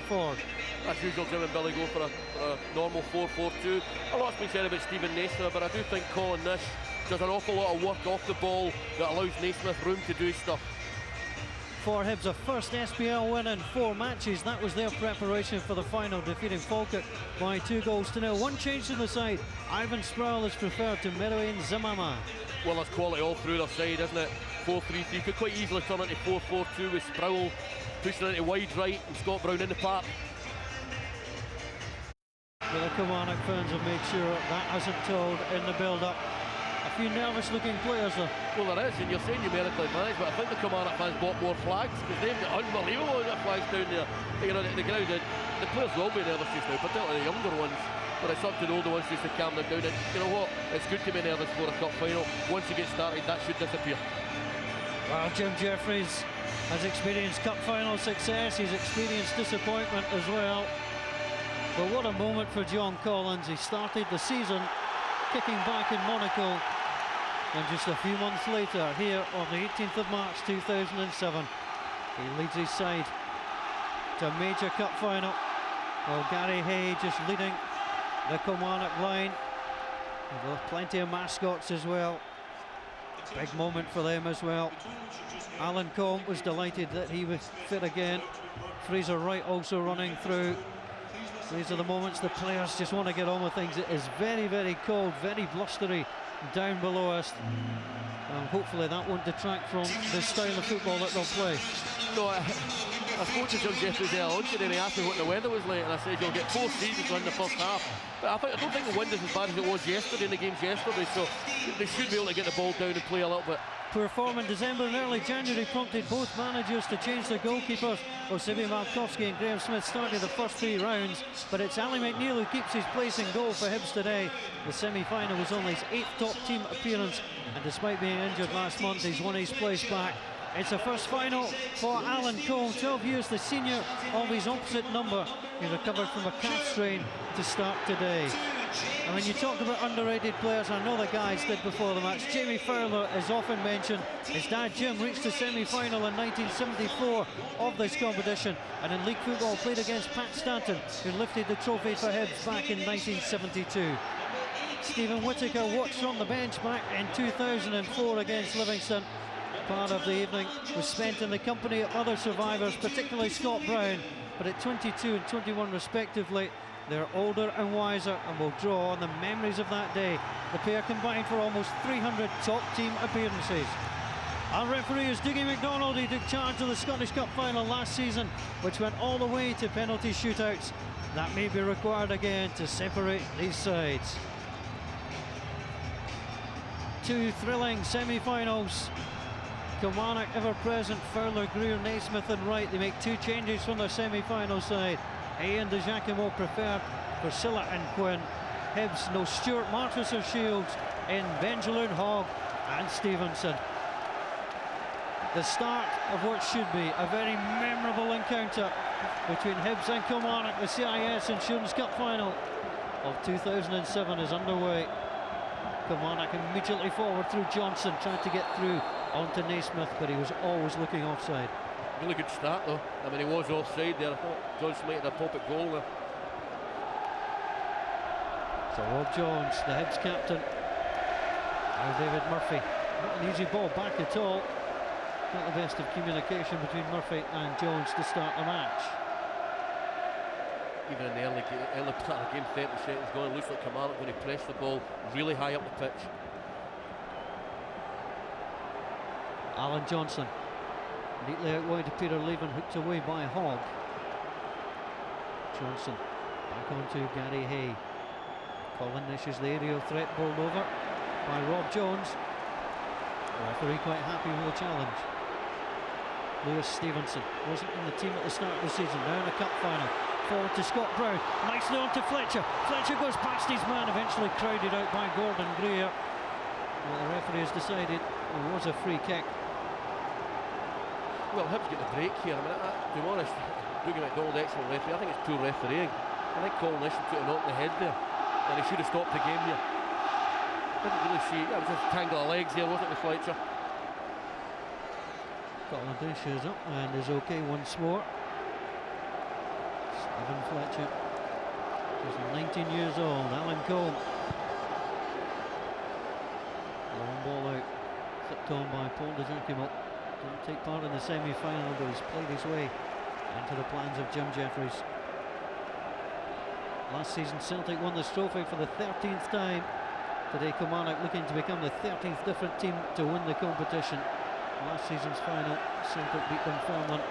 forward. As usual, Jim and Billy go for a normal 4-4-2. A lot's been said about Stephen Naismith, but I do think Colin Nish does an awful lot of work off the ball that allows Naismith room to do stuff. For Hibs, a first SPL win in 4 matches. That was their preparation for the final, defeating Falkirk by 2-0. One change in the side. Ivan Sproul is preferred to Meroin Zimama. Well, there's quality all through their side, isn't it? 4-3-3 could quite easily turn into 4-4-2 with Sproul pushing into wide right and Scott Brown in the park. But the Kilmarnock fans have made sure that hasn't told in the build-up. A few nervous-looking players there. Well, there is, and you're saying numerically advanced, but I think the Kilmarnock fans bought more flags because they've got unbelievable amount of flags down there. You know, the ground, the players will be nervous just now, particularly the younger ones. But it's up to the older ones just to calm them down. And you know what? It's good to be nervous for a cup final. Once you get started, that should disappear. Well, Jim Jeffries has experienced cup final success. He's experienced disappointment as well. But what a moment for John Collins. He started the season kicking back in Monaco, and just a few months later, here on the 18th of March 2007, he leads his side to a major cup final. Well, Gary Hay just leading the Kilmarnock line. With plenty of mascots as well. Big moment for them as well. Alan Combe was delighted that he was fit again. Fraser Wright also running through. These are the moments the players just want to get on with things. It is very, very cold, very blustery down below us. Hopefully that won't detract from the style of football that they'll play. No, I spoke to John Jeffries earlier on today and he asked me what the weather was like, and I said you'll get 4 seasons in the first half. But I don't think the wind is as bad as it was yesterday in the games yesterday, so they should be able to get the ball down and play a little bit. Poor form in December and early January prompted both managers to change their goalkeepers. Osibi Malkowski and Graham Smith started the first 3 rounds, but it's Ali McNeil who keeps his place in goal for Hibs today. The semi-final was only his 8th top team appearance, and despite being injured last month, he's won his place back. It's the first final for Alan Cole, 12 years the senior of his opposite number. He recovered from a calf strain to start today. And when you talk about underrated players, I know the guys did before the match. Jamie Fowler is often mentioned. His dad Jim reached the semi-final in 1974 of this competition, and in league football played against Pat Stanton, who lifted the trophy for Hibs back in 1972. Stephen Whittaker watched from the bench back in 2004 against Livingston. Part of the evening was spent in the company of other survivors, particularly Scott Brown, but at 22 and 21 respectively, they're older and wiser and will draw on the memories of that day. The pair combined for almost 300 top team appearances. Our referee is Dougie MacDonald. He took charge of the Scottish Cup final last season, which went all the way to penalty shootouts. That may be required again to separate these sides. 2 thrilling semi-finals. Kilmarnock ever present, Fowler, Greer, Naismith and Wright. They make 2 changes from their semi-final side. Hay and De Giacomo preferred for Silla and Quinn. Hibs, no Stuart, Martis or Shields in Benjaloon, Hogg and Stevenson. The start of what should be a very memorable encounter between Hibs and Kilmarnock. The CIS Insurance Cup final of 2007 is underway. Kilmarnock immediately forward through Johnson, trying to get through onto Naismith, but he was always looking offside. Really good start though. I mean, he was offside there. I thought Johnson might have a pop at goal there. So Rob Jones, the Hibs captain. Now David Murphy. Not an easy ball back at all. Not the best of communication between Murphy and Jones to start the match. Even in the early part of the game, 30 seconds gone, it looks like Kilmarnock going to press the ball really high up the pitch. Alan Johnson. Neatly out wide to Peter Leven, hooked away by Hogg. Johnson back onto Gary Hay. Colin Nish is the aerial threat, bowled over by Rob Jones. The referee quite happy with the challenge. Lewis Stevenson wasn't in the team at the start of the season, now in the cup final. Forward to Scott Brown, nicely on to Fletcher. Fletcher goes past his man, eventually crowded out by Gordon Greer. Well, the referee has decided it was a free kick. Well, Hibs get the break here. I mean, to be honest, Dougie MacDonald, excellent referee. I think it's poor refereeing. I think Colin Nish took a knock in the head there, and he should have stopped the game here. Didn't really see. That was just a tangle of legs there, wasn't it, with Fletcher? Colin Nish is up and is okay once more. Evan Fletcher, just 19 years old. Alan Cole. Long ball out, flipped on by Paul de Giacomo. Didn't take part in the semi-final, but he's played his way into the plans of Jim Jeffries. Last season Celtic won this trophy for the 13th time. Today Kilmarnock looking to become the 13th different team to win the competition. Last season's final, Celtic beat Dunfermline.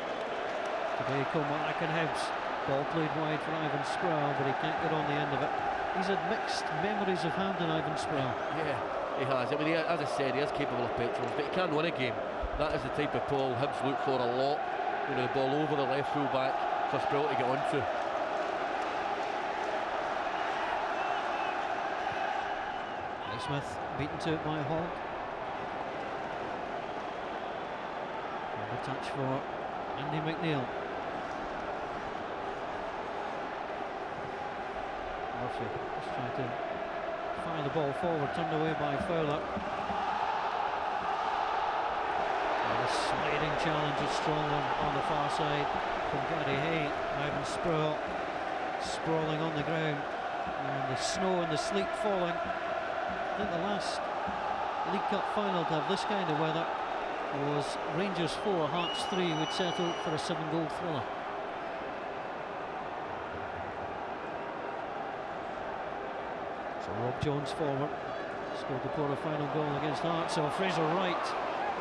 Today Kilmarnock and Hibs. Ball played wide for Ivan Sproul, but he can't get on the end of it. He's had mixed memories of Hampden, Ivan Sproul. Yeah, he has. I mean, as I said, he is capable of petrol, but he can win a game. That is the type of ball Hibs look for a lot. You know, the ball over the left full back for Sproul to get onto. Smith beaten to it by Hogg. And a touch for Andy McNeil. Murphy just trying to fire the ball forward, turned away by Fowler. And a sliding challenge is strong on the far side from Gary Hay. Ivan Sproul sprawling on the ground, and the snow and the sleet falling. I think the last League Cup final to have this kind of weather was Rangers 4, Hearts 3, which settled for a 7-goal thriller. So Rob Jones forward, scored the quarter-final goal against Hearts. So Fraser Wright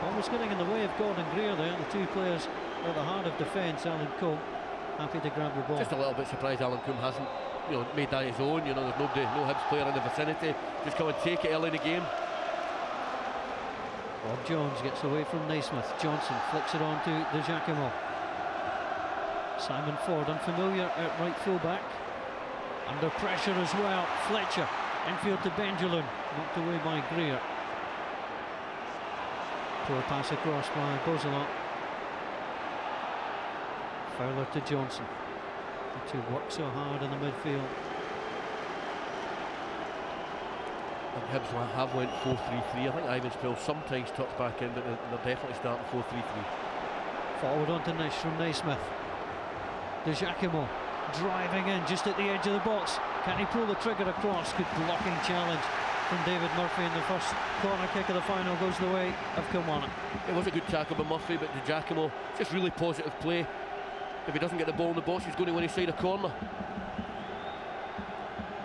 almost getting in the way of Gordon Greer there. The two players at the heart of defence. Alan Combe happy to grab the ball. Just a little bit surprised Alan Combe hasn't, you know, made that his own. You know, there's nobody, no Hibs player in the vicinity. Just come and take it early in the game. Rob Jones gets away from Naismith. Johnson flicks it on to De Giacomo. Simon Ford, unfamiliar at right full-back. Under pressure as well. Fletcher, infield to Benjamin. Knocked away by Greer. Poor pass across by Bozelot. Fowler to Johnson. The two work so hard in the midfield. And Hibs have went 4-3-3. I think Ivan Sproul sometimes tucks back in, but they're definitely starting 4-3-3. Forward onto Nish from Naismith. De Giacomo driving in just at the edge of the box. Can he pull the trigger across? Good blocking challenge from David Murphy, and the first corner kick of the final goes the way of Kilmarnock. It was a good tackle by Murphy, but De Giacomo, just really positive play. If he doesn't get the ball in the box, he's going to win inside a corner.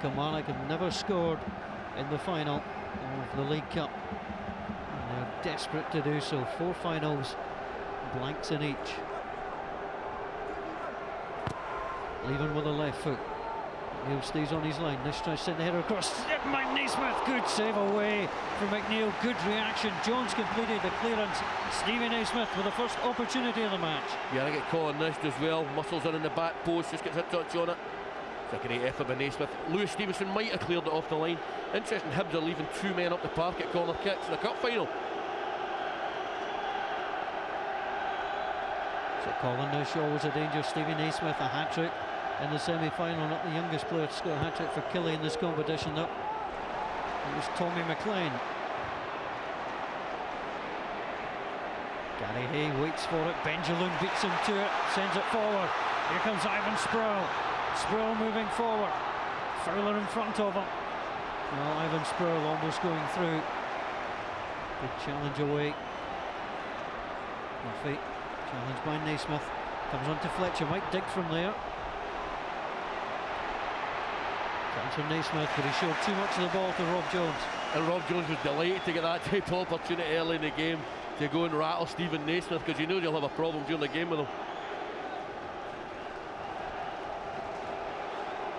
Kilmarnock have never scored in the final of the League Cup, and they're desperate to do so. 4 finals, blanks in each. Leaving with a left foot. Neil stays on his line. Nish tries to send the header across. Mike Naismith, good save away from McNeil. Good reaction. Jones completed the clearance. Stevie Naismith with the first opportunity of the match. Yeah, I think Colin Nish as well. Muscles are in the back post, just gets a touch on it. It's a great effort by Naismith. Lewis Stevenson might have cleared it off the line. Interesting, Hibs are leaving 2 men up the park at corner kicks in the cup final. So Colin Nish always a danger. Stevie Naismith a hat-trick in the semi-final. Not the youngest player to score a hat-trick for Killie in this competition though. It was Tommy McLean. Gary Hay waits for it. Benjamin beats him to it, sends it forward. Here comes Ivan Sproul. Sproul moving forward. Fowler in front of him. Well, Ivan Sproul almost going through. Good challenge away. Murphy, challenged by Naismith. Comes on to Fletcher, might dig from there. Comes from Naismith, but he showed too much of the ball to Rob Jones. And Rob Jones was delighted to get that type of opportunity early in the game to go and rattle Stephen Naismith, because he knows he'll have a problem during the game with him.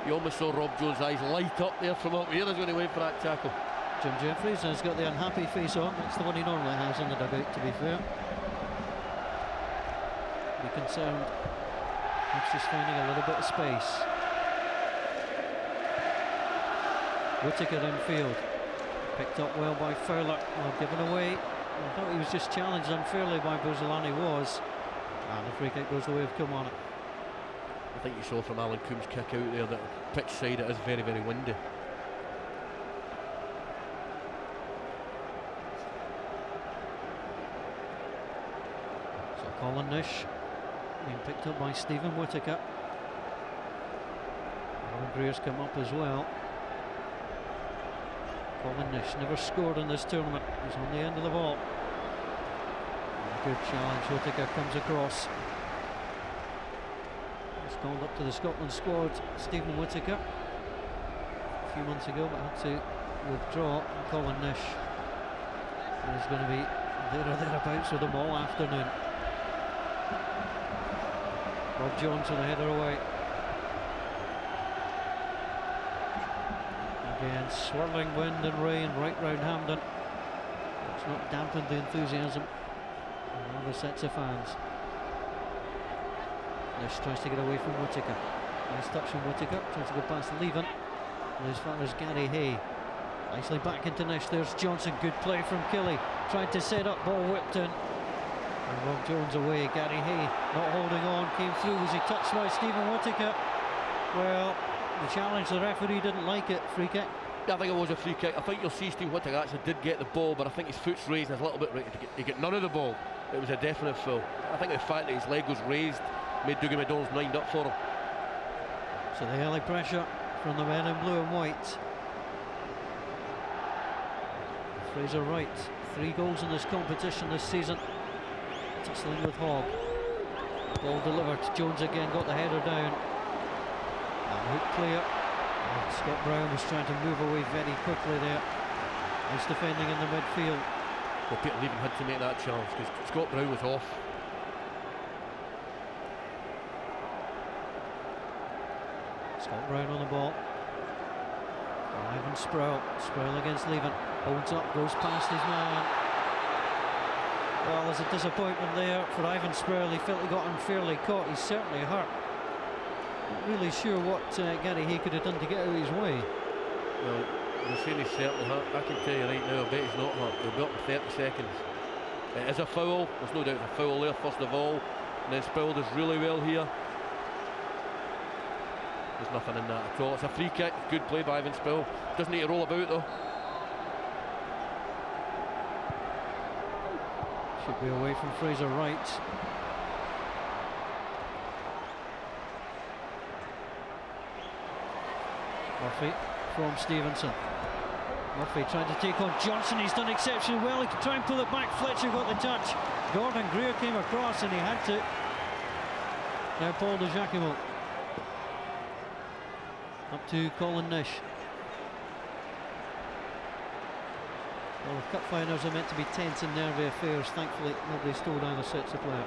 You almost saw Rob Jones' eyes light up there from up here as when he went for that tackle. Jim Jeffries has got the unhappy face on. That's the one he normally has in the dugout, to be fair. Be concerned. He's just finding a little bit of space. Whittaker infield. Picked up well by Fowler. Well, given away. I thought he was just challenged unfairly by Bouzolani. Was. And the free kick goes the way of Kilmarnock. I think you saw from Alan Coombs' kick out there that pitch side it is very, very windy. So Colin Nish being picked up by Stephen Whittaker. Greer's come up as well. Colin Nish never scored in this tournament. He's on the end of the ball. Good challenge. Whittaker comes across. He's called up to the Scotland squad. Stephen Whittaker a few months ago, but had to withdraw. And Colin Nish is going to be there or thereabouts with them all afternoon. Rob Jones with a header away. Again, swirling wind and rain right round Hampden. It's not dampened the enthusiasm of other sets of fans. Nish tries to get away from Whittaker. Nice touch from Whittaker, tries to go past Leven. And as far as Gary Hay. Nicely back into Nish. There's Johnson. Good play from Kelly. Tried to set up, ball whipped in. And Rob Jones away. Gary Hay not holding on. Came through. Was he touched by Stephen Whittaker? Well, the challenge, the referee didn't like it. Free kick. Yeah, I think it was a free kick. I think you'll see Steve Whittaker actually did get the ball, but I think his foot's raised a little bit right. He get none of the ball. It was a definite foul. I think the fact that his leg was raised made Dougie McDonald's lined up for him. So the early pressure from the men in blue and white. Fraser Wright, 3 goals in this competition this season. Tussling with Hogg. Ball delivered. Jones again got the header down. And hook clear. And Scott Brown was trying to move away very quickly there. Nice defending in the midfield. Well, Peter Leven had to make that challenge because Scott Brown was off. Scott Brown on the ball. Ivan Sproul. Sproul against Leven. Holds up, goes past his man. Well, there's a disappointment there for Ivan Sproul. He felt he got unfairly caught. He's certainly hurt. Not really sure what Gary Hay could have done to get out of his way. Well, you're saying he's certainly hurt. I can tell you right now, I bet he's not hurt. He'll be up in 30 seconds. It is a foul. There's no doubt it's a foul there, first of all. And then Sproul does really well here. There's nothing in that at all. It's a free kick. Good play by Ivan Sproul. Doesn't need to roll about though. Should be away from Fraser Wright. Murphy from Stevenson. Murphy trying to take on Johnson. He's done exceptionally well. He could try and pull it back. Fletcher got the touch. Gordon Greer came across and he had to. Now Paul de Jacquemot. Up to Colin Nish. Well, the cup finals are meant to be tense and nervy affairs. Thankfully, nobody stole either sets of play.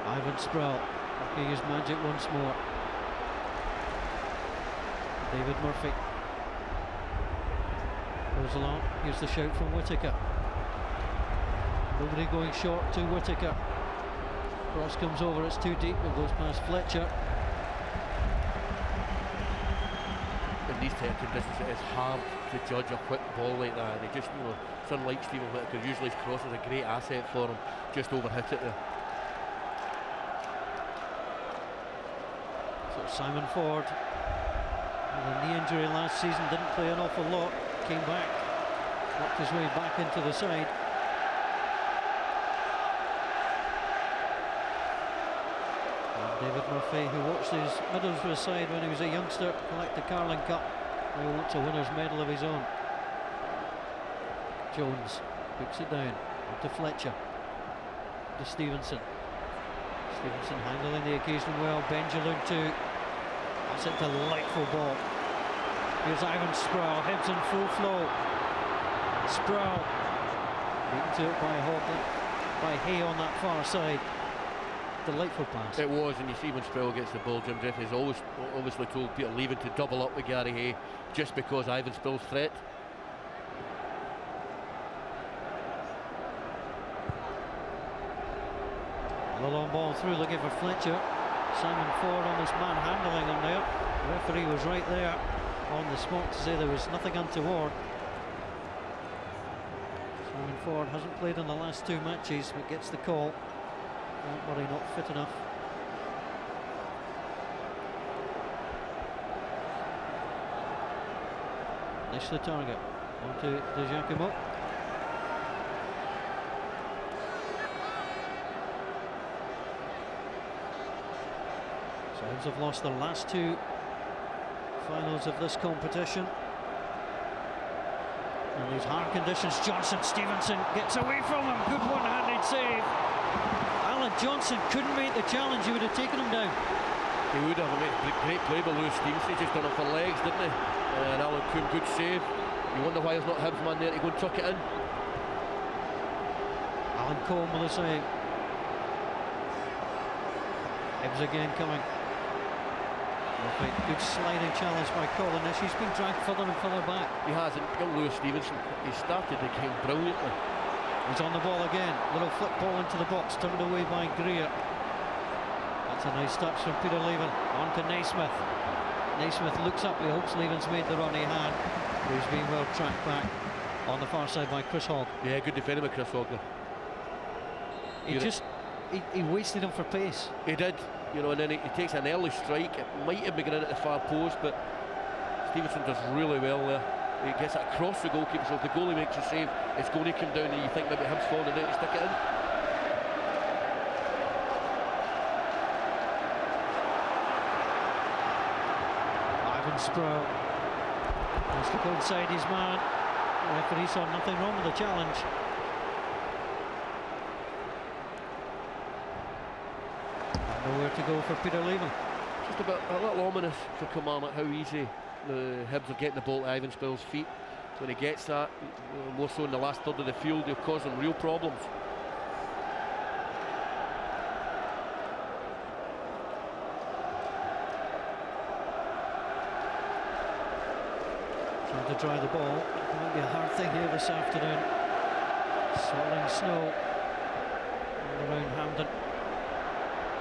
Ivan Sproul working his magic once more. David Murphy goes along. Here's the shout from Whittaker. Nobody going short to Whittaker. Cross comes over, it's too deep, it goes past Fletcher. In these type of conditions, it is hard to judge a quick ball like that. They just, it's unlike Stephen Whittaker. Usually his cross is a great asset for him. Just overhit it there. So Simon Ford, with a knee injury last season, didn't play an awful lot. Came back, worked his way back into the side. David Murphy, who watched his Middlesbrough side when he was a youngster, collect the Carling Cup. He wants a winner's medal of his own. Jones puts it down to Fletcher, to Stevenson. Stevenson handling the occasion well. Benjalun too. That's a delightful ball. Here's Ivan Sproul, heads in full flow. Sproul beaten to it by Hawkins, by Hay on that far side. Delightful pass. It was, and you see when Sproul gets the ball, Jim Jeffries always obviously told Peter Leven to double up with Gary Hay just because Ivan Sproul's threat. The long ball through, looking for Fletcher. Simon Ford almost manhandling him there. The referee was right there on the spot to say there was nothing untoward. Simon Ford hasn't played in the last 2 matches, but gets the call. Don't worry, not fit enough. Nish the target. On to De Jacquemot. So Hibs have lost the last two finals of this competition. In these hard conditions, Stevenson gets away from him. Good one-handed save. Alan Johnson couldn't make the challenge. He would have taken him down. He would have. Great play by Lewis Stevenson. He just done it for legs, didn't he? And Alan Coombe, good save. You wonder why there's not Hibs man there to go and tuck it in. Alan Coombe with a save. Hibs again coming. Good sliding challenge by Colin. He's been dragged further and further back. He has, and young Lewis Stevenson, he started the game brilliantly. He's on the ball again. Little flip ball into the box, turned away by Greer. That's a nice touch from Peter Leven. On to Naismith. Naismith looks up. He hopes Leven's made the run. He had. He's been well tracked back on the far side by Chris Hogg. Yeah, good defending by Chris Hogg. He wasted him for pace. He did, you know, and then he takes an early strike. It might have been in at the far post, but Stevenson does really well there. He gets it across the goalkeeper, so if the goalie makes a save, it's going to come down, and you think maybe Hibs falling down to stick it in. Ivan Sproul wants to go inside his man. The referee saw nothing wrong with the challenge. Nowhere to go for Peter Leven. Just a little ominous for Kilmarnock how easy the Hibs are getting the ball to Ivan Sproul's feet. When he gets that, more so in the last third of the field, he'll cause them real problems. Trying to dry the ball. It might be a hard thing here this afternoon. Swirling snow all around Hampden.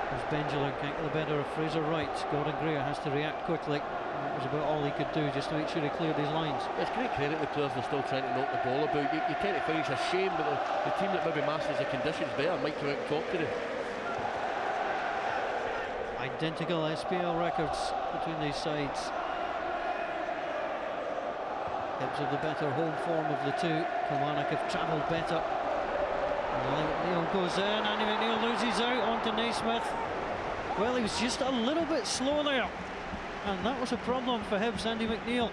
As Benjamin can't get the better of Fraser Wright. Gordon Greer has to react quickly. That was about all he could do just to make sure he cleared his lines. It's great credit to the players that are still trying to knock the ball about. You tend to find it's a shame, but the team that maybe masters the conditions better might come out and talk today. Identical SPL records between these sides. Hibs have the better home form of the two. Kilmarnock have travelled better. McNeil goes in, Andy McNeil loses out onto Naismith. Well, he was just a little bit slow there, and that was a problem for Hibs. Andy McNeil.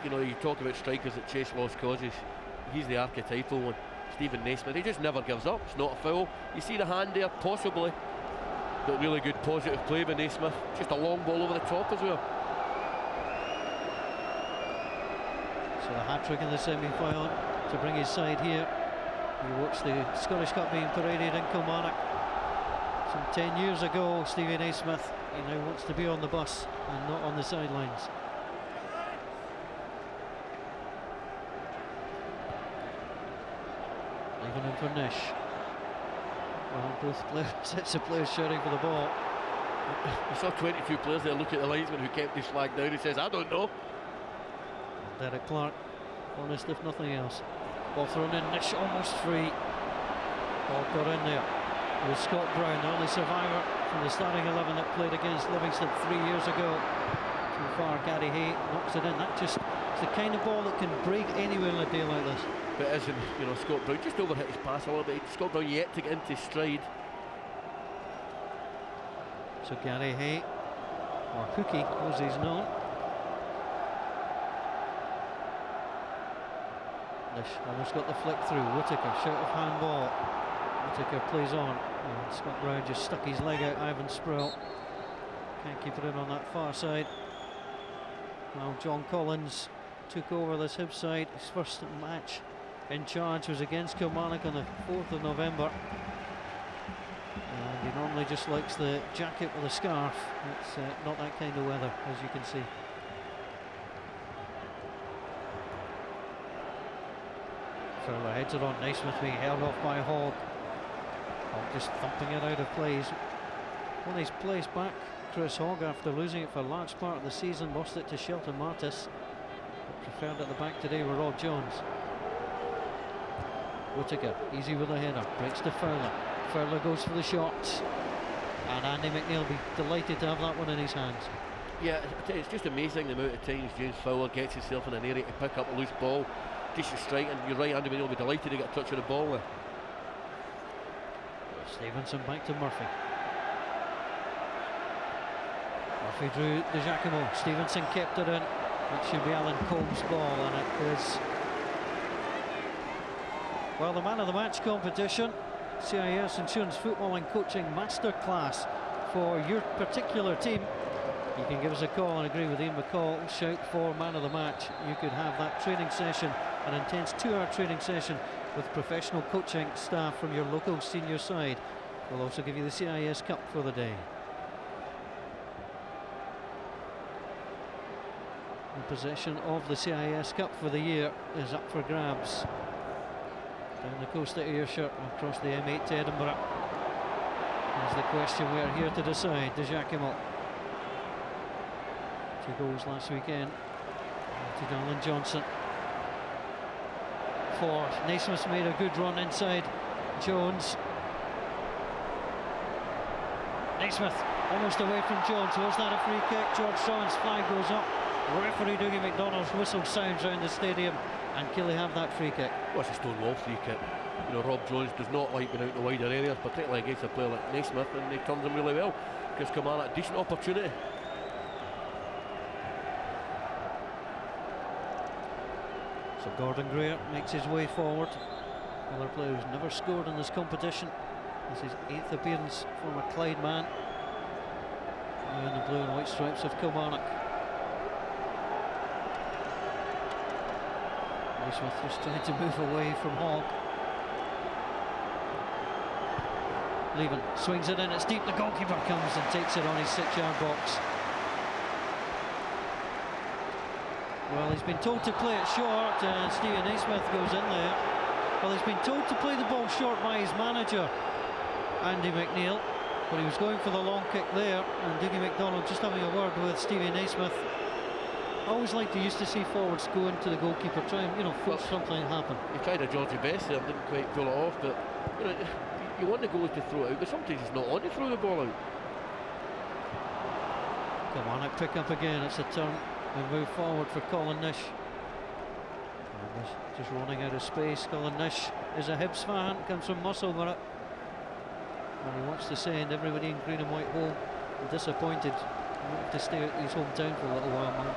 You know, you talk about strikers that chase lost causes. He's the archetypal one. Stephen Naismith, he just never gives up. It's not a foul. You see the hand there, possibly, but really good positive play by Naismith. Just a long ball over the top as well. So a hat-trick in the semi-final to bring his side here. You watched the Scottish Cup being paraded in Kilmarnock some 10 years ago. Stevie Naismith, he now wants to be on the bus and not on the sidelines. Leaving him for Nish. Well, both sets of players shouting for the ball. You saw 22 players there look at the linesman who kept his flag down. He says, I don't know. Derek Clark, honest if nothing else. Ball thrown in, Nish almost free. Ball got in there. It was Scott Brown, the only survivor from the starting 11 that played against Livingston 3 years ago. Too far, Gary Hay knocks it in. That just is the kind of ball that can break anywhere in a day like this. But it isn't, you know, Scott Brown just overhit his pass a little bit. Scott Brown yet to get into stride. So Gary Hay, or Hookie as he's known. Nish almost got the flick through. Whittaker, shout of handball. Whittaker plays on. And Scott Brown just stuck his leg out. Ivan Sproul can't keep it in on that far side. Now John Collins took over this Hibs side. His first match in charge was against Kilmarnock on the 4th of November. And he normally just likes the jacket with a scarf. It's not that kind of weather, as you can see. Fowler heads it on. Naismith being held off by Hogg. Hogg just thumping it out of plays. On his place back, Chris Hogg, after losing it for a large part of the season, lost it to Shelton Martis. But preferred at the back today were Rob Jones. Whittaker, easy with a header, breaks to Fowler. Fowler goes for the shot, and Andy McNeil will be delighted to have that one in his hands. Yeah, it's just amazing the amount of times James Fowler gets himself in an area to pick up a loose ball, decent strike, and you're right, Andy McNeil will be delighted to get a touch of the ball there. Stevenson back to Murphy. Murphy drew De Giacomo. Stevenson kept it in. It should be Alan Combs' ball, and it is. Well, the man of the match competition, CIS Insurance Football and Coaching Masterclass for your particular team. You can give us a call and agree with Ian McCall. Shout for man of the match. You could have that training session, an intense 2-hour training session with professional coaching staff from your local senior side. We'll also give you the CIS Cup for the day. The possession of the CIS Cup for the year is up for grabs. Down the coast of Ayrshire, across the M8 to Edinburgh. Is the question we're here to decide. De Giacomo. 2 goals last weekend to Alan Johnson. Ford. Naismith made a good run inside Jones. Naismith almost away from Jones. Was that a free kick? George Shaw's flag goes up. Referee Dougie McDonald's whistle sounds around the stadium, and Killie have that free kick. Well, it's a Stonewall free kick. You know, Rob Jones does not like being out in the wider areas, particularly against a player like Naismith, and he turns him really well. Gives Kilmarnock a decent opportunity. So Gordon Greer makes his way forward. Another player who's never scored in this competition. This is his 8th appearance, former Clyde man. Now in the blue and white stripes of Kilmarnock. Naismith just trying to move away from Hogg. Leven swings it in, it's deep, the goalkeeper comes and takes it on his 6-yard box. Well, he's been told to play it short, and Stephen Naismith goes in there. Well, he's been told to play the ball short by his manager, Andy McNeil, but he was going for the long kick there, and Dougie McDonald just having a word with Stevie Naismith. I always like to used to see forwards go into the goalkeeper, try and, you know, force something to happen. He tried a Georgie Best there, didn't quite pull it off, but you know, you want the goalie to throw it out, but sometimes it's not on to throw the ball out. Kilmarnock pick up again, it's a turn and move forward for Colin Nish. Just running out of space. Colin Nish is a Hibs fan, comes from Musselburgh, and he wants to send everybody in green and white home. Disappointed, he wanted to stay at his hometown for a little while now.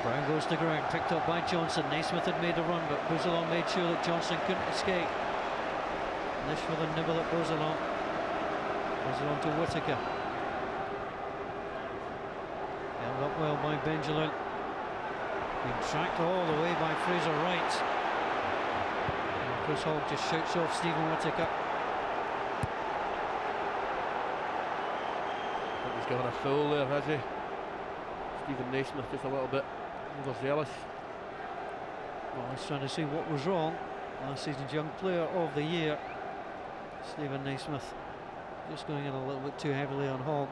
Brown goes to ground, picked up by Johnson. Naismith had made a run, but Bouzelon made sure that Johnson couldn't escape. Nish with a nibble at Bouzelon. Bouzelon to Whittaker. Held up well by Benjamin. Being tracked all the way by Fraser Wright. And Chris Hogg just shouts off Stephen Whittaker. I think he's given a foul there, has he? Stephen Naismith just a little bit overzealous. Well, he's trying to see what was wrong. Last season's young player of the year, Stephen Naismith, just going in a little bit too heavily on Hogg.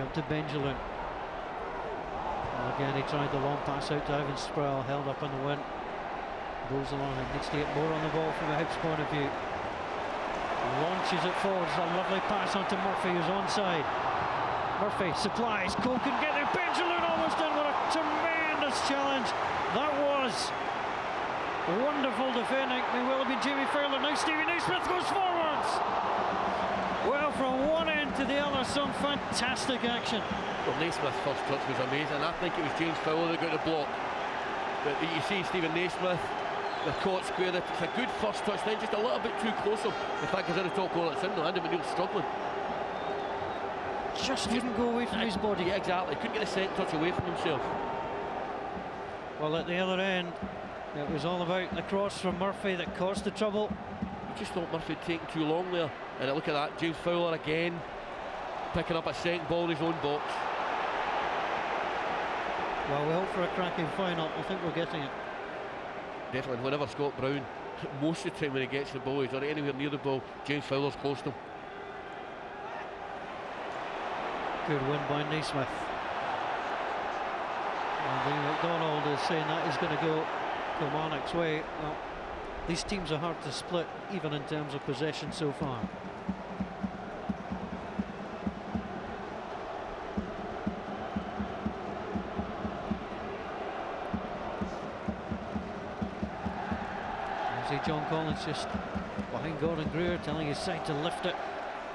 Up to Benjamin. Again, he tried the long pass out to Ivan Sproul, held up in the wind. Goes along and needs to get more on the ball from a Hibs point of view. Launches it forward, it's a lovely pass onto Murphy, who's onside. Murphy supplies, Cole can get there, Benjamin almost in with a tremendous challenge. That was wonderful defending. May well have been Jamie Fowler. Now Stevie Naismith goes forwards. Well, from one end to the other, some fantastic action. Well, Naismith's first touch was amazing. I think it was James Fowler that got the block. But you see Stephen Naismith, the caught square, it's a good first touch, then just a little bit too close. In fact, he's in the top corner, it's in there. Andy McNeil's struggling. Just didn't go away from his body. Yeah, exactly. Couldn't get a second touch away from himself. Well, at the other end, it was all about the cross from Murphy that caused the trouble. You just thought Murphy had taken too long there. And look at that, James Fowler again, picking up a second ball in his own box. Well, we hope for a cracking final. I think we're getting it. Definitely, whenever Scott Brown, most of the time when he gets the ball, he's not anywhere near the ball, James Fowler's close to him. Good win by Naismith. And Lee McDonald is saying that is going to go Kilmarnock's way. Well, these teams are hard to split, even in terms of possession so far. see John Collins just behind Gordon Greer, telling his side to lift it,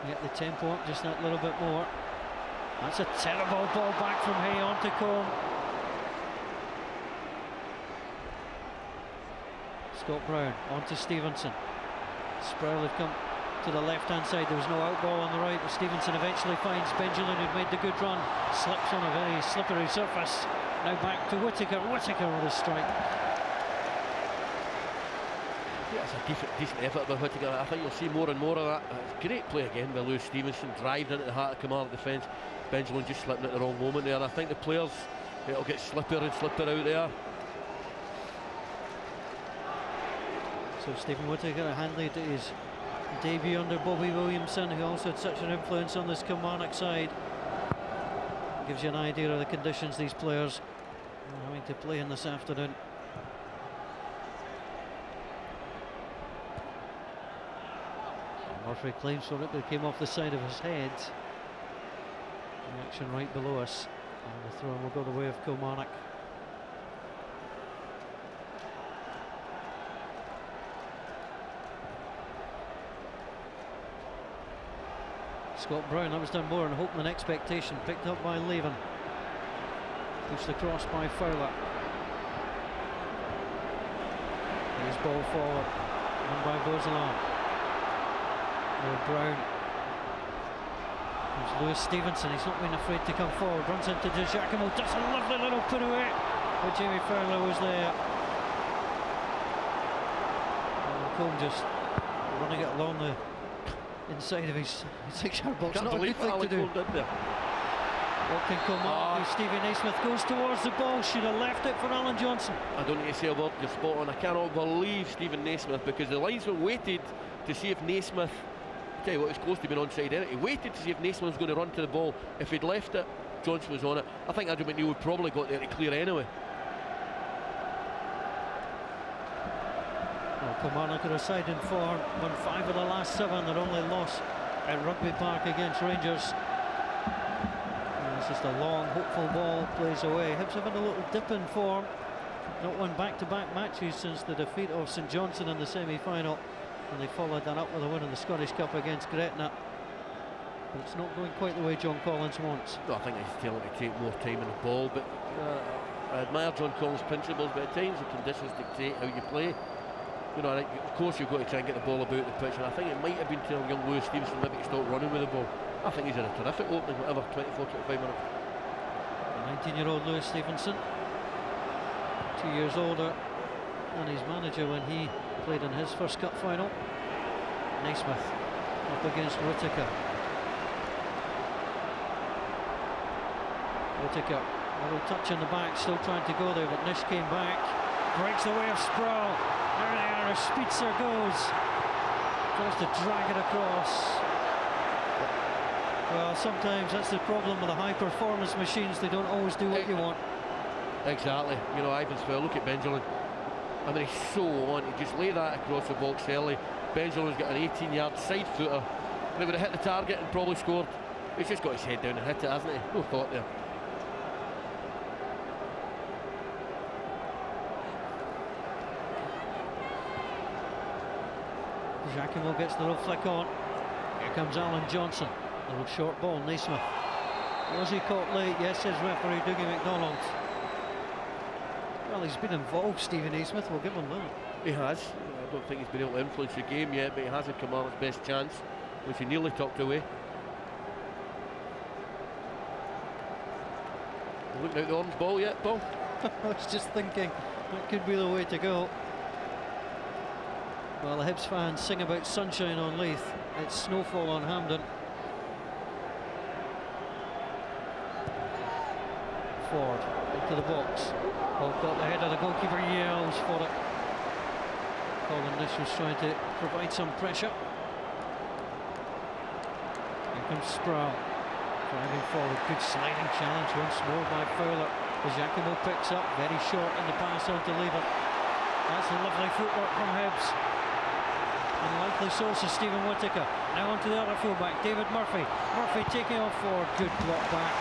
get the tempo up just that little bit more. That's a terrible ball back from Hay onto Combe. Scott Brown onto Stevenson. Sproul had come to the left-hand side. There was no out ball on the right, but Stevenson eventually finds Benjamin, who'd made the good run. Slips on a very slippery surface. Now back to Whittaker. Whittaker with a strike. Yeah, it's a decent effort by Whittaker. I think you'll see more and more of that. It's a great play again by Lewis Stevenson, driving into the heart of Kilmarnock defence. Benjamin just slipping at the wrong moment there. I think the players, it'll get slippier and slippier out there. So Stephen Whittaker handled his debut under Bobby Williamson, who also had such an influence on this Kilmarnock side. Gives you an idea of the conditions these players are having to play in this afternoon. Murphy claims for it, but it came off the side of his head. The action right below us, and the throw will go the way of Kilmarnock. Scott Brown, that was done more in hope than expectation. Picked up by Levin. Pushed across by Fowler. His ball forward. Won by Beausoleil. Brown. There's Lewis Stevenson. He's not been afraid to come forward. Runs into De Giacomo. Does a lovely little pirouette. But Jamie Fowler was there. And Combe just running it along the inside of his 6-yard box. Not a good thing to do. What can come up? Stevie Naismith goes towards the ball. Should have left it for Alan Johnson. I don't need to say a word. You're spot on. I cannot believe Stephen Naismith, because the linesman waited to see if Naismith, I tell you what, it was close to being onside, isn't it? He waited to see if Naismith was going to run to the ball. If he'd left it, Johnson was on it. I think Andrew McNeil would probably got there to clear anyway. Kilmarnock are a side in form, won 5 of the last 7. Their only loss at Rugby Park against Rangers. And it's just a long, hopeful ball, plays away. Hibs have had a little dip in form. Not won back-to-back matches since the defeat of St Johnstone in the semi-final, and they followed that up with a win in the Scottish Cup against Gretna. But it's not going quite the way John Collins wants. No, I think he's telling him to take more time in the ball, but I admire John Collins' principles, but at times the conditions dictate how you play. You know, of course you've got to try and get the ball about the pitch, and I think it might have been telling young Lewis Stevenson maybe to stop running with the ball. I think he's had a terrific opening, whatever, 24-25 minutes. 19-year-old Lewis Stevenson, 2 years older than his manager when he played in his first cup final. Naismith up against Whittaker. Whittaker, a little touch in the back, still trying to go there, but Nish came back, breaks the way of Sproul. There they are, as Spitzer goes. Tries to drag it across. Well, sometimes that's the problem with the high-performance machines. They don't always do what you want. Exactly. You know, Ivan's fair. Look at Benjamin. I mean, he's so on. He just lay that across the box early. Benjamin's got an 18-yard side footer. And he would have hit the target and probably scored. He's just got his head down and hit it, hasn't he? No thought there. Giacomo gets the little flick on. Here comes Alan Johnson. A little short ball, Naismith. Was he caught late? Yes, says referee Dougie McDonald. Well, he's been involved, Stephen Naismith. We'll give him that. He has. I don't think he's been able to influence the game yet, but he has had Kilmarnock's best chance, which he nearly tucked away. Looking out the orange ball yet, Paul? I was just thinking that could be the way to go. Well, the Hibs fans sing about sunshine on Leith. It's snowfall on Hampden. Forward into the box. Ball got the head of the goalkeeper, yells for it. Colin Nish was trying to provide some pressure. Here comes Sproul. Driving forward, good sliding challenge once more by Fowler. As Giacomo picks up, very short in the pass on to Levin. That's a lovely footwork from Hibs. And likely source is Stephen Whittaker. Now onto the other fullback, David Murphy. Murphy taking off forward, good block back.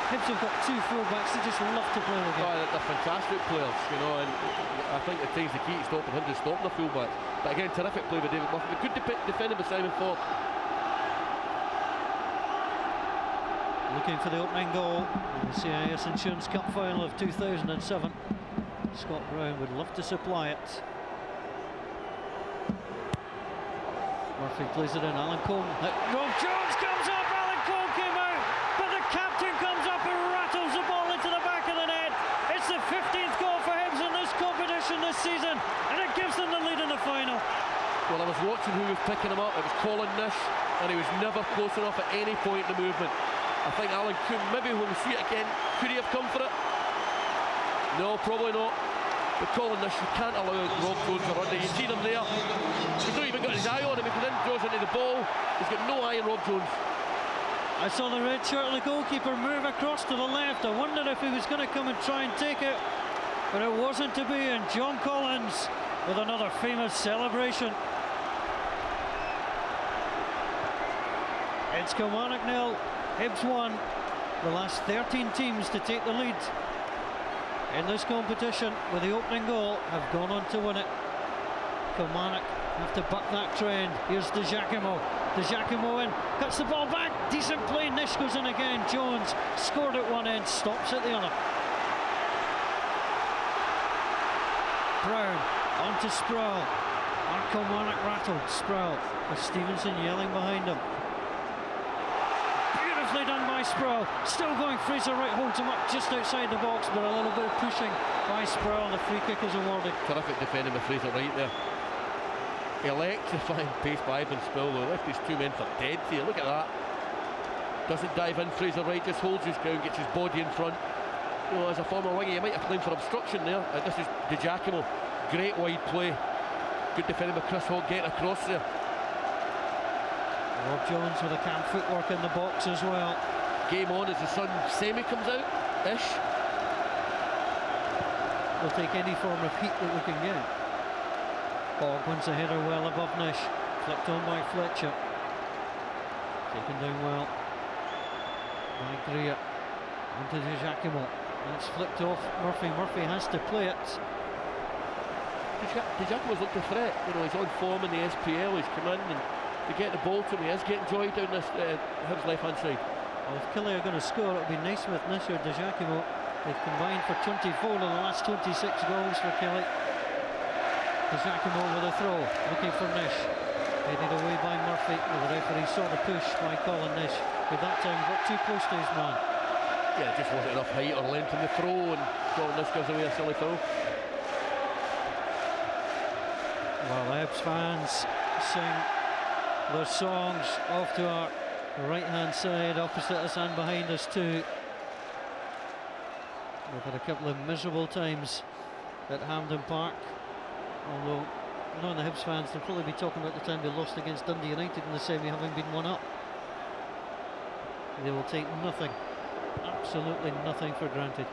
Hibs have got two full-backs, they just love to play the game. Oh, they're fantastic players, you know, and I think at times the key to stopping him is stopping the full-backs. But again, terrific play with David Murphy. Good defending by Simon Ford. Looking for the opening goal in the CIS Insurance Cup final of 2007. Scott Brown would love to supply it. Murphy plays it in, Alan Cole. Rob Jones comes up, Alan Cole came out, but the captain comes up and rattles the ball into the back of the net. It's the 15th goal for Hibs in this competition this season, and it gives them the lead in the final. Well, I was watching who was picking him up. It was Colin Nish, and he was never close enough at any point in the movement. I think Alan could, maybe when we see it again, could he have come for it? No, probably not. But Colin Nish, you can't allow Rob Jones to run there. You see them there. He's not even got his eye on him. He then draws into the ball. He's got no eye on Rob Jones. I saw the red shirt of the goalkeeper move across to the left. I wondered if he was going to come and try and take it, but it wasn't to be. And John Collins with another famous celebration. It's Kilmarnock 0, Hibs 1. The last 13 teams to take the lead in this competition with the opening goal have gone on to win it. Kilmarnock have to buck that trend. Here's De Giacomo in, cuts the ball back, decent play, Nish goes in again, Jones scored at one end, stops at the other. Brown onto Sproul, and Kilmarnock rattled. Sproul with Stevenson yelling behind him. Beautifully done by Sproul, still going, Fraser Wright holds him up just outside the box, but a little bit of pushing by Sproul. The free kick is awarded. Terrific defending by Fraser Wright there. Electrifying pace by Ivan Sproul, though. Left his two men for dead here. Look at that. Doesn't dive in. Fraser Wright just holds his ground, gets his body in front. You know, as a former winger, you might have claimed for obstruction there. This is De Giacomo. Great wide play. Good defending by Chris Hogg, getting across there. Rob Jones with a camp footwork in the box as well. Game on as the sun semi comes out ish. We'll take any form of heat that we can get. Hogg wins the header well above Nish. Flicked on by Fletcher. Taken down well by Greer. Onto De Giacomo. That's flicked off Murphy. Murphy has to play it. De Giacomo's looked a threat. You know, he's on form in the SPL. He's come in and to get the ball to him. He is getting joy down this Hibs left-hand side. Well, if Killie are going to score, it'll be Naismith, Nish or De Giacomo. They've combined for 24 of the last 26 goals for Killie. De Giacomo with a throw, looking for Nish. Headed away by Murphy. The referee saw the push by Colin Nish, who that time got too close to his man. Yeah, just wasn't enough height or length in the throw, and Colin Nish gives away a silly throw. Well, the Hibs fans sing their songs off to our right-hand side, opposite us and behind us too. We've had a couple of miserable times at Hampden Park, although knowing the Hibs fans, they'll probably be talking about the time they lost against Dundee United in the semi, having been one up. They will take nothing, absolutely nothing for granted.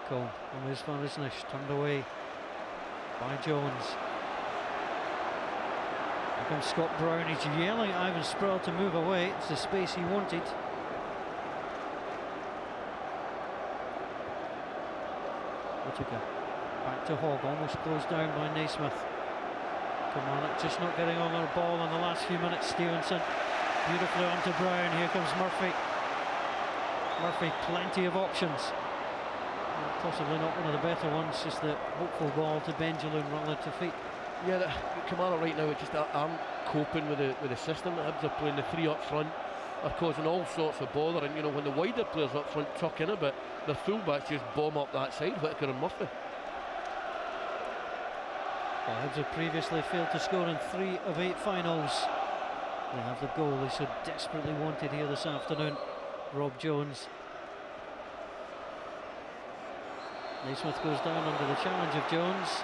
Cole on his far as Nish, turned away by Jones. Here comes Scott Brown, he's yelling at Ivan Sproul to move away. It's the space he wanted. Whittaker back to Hogg, almost closed down by Naismith. Kilmarnock just not getting on their ball in the last few minutes. Stevenson beautifully onto Brown. Here comes Murphy. Murphy, plenty of options. Possibly not one of the better ones, just the hopeful ball to Benjamin relative feet. Yeah, Kilmarnock right now just aren't coping with the system that Hibs are playing. The three up front are causing all sorts of bother, and you know, when the wider players up front tuck in a bit, their fullbacks just bomb up that side, Whittaker and Murphy. Well, Hibs have previously failed to score in 3 of 8 finals. They have the goal they so desperately wanted here this afternoon. Rob Jones. Naismith goes down under the challenge of Jones.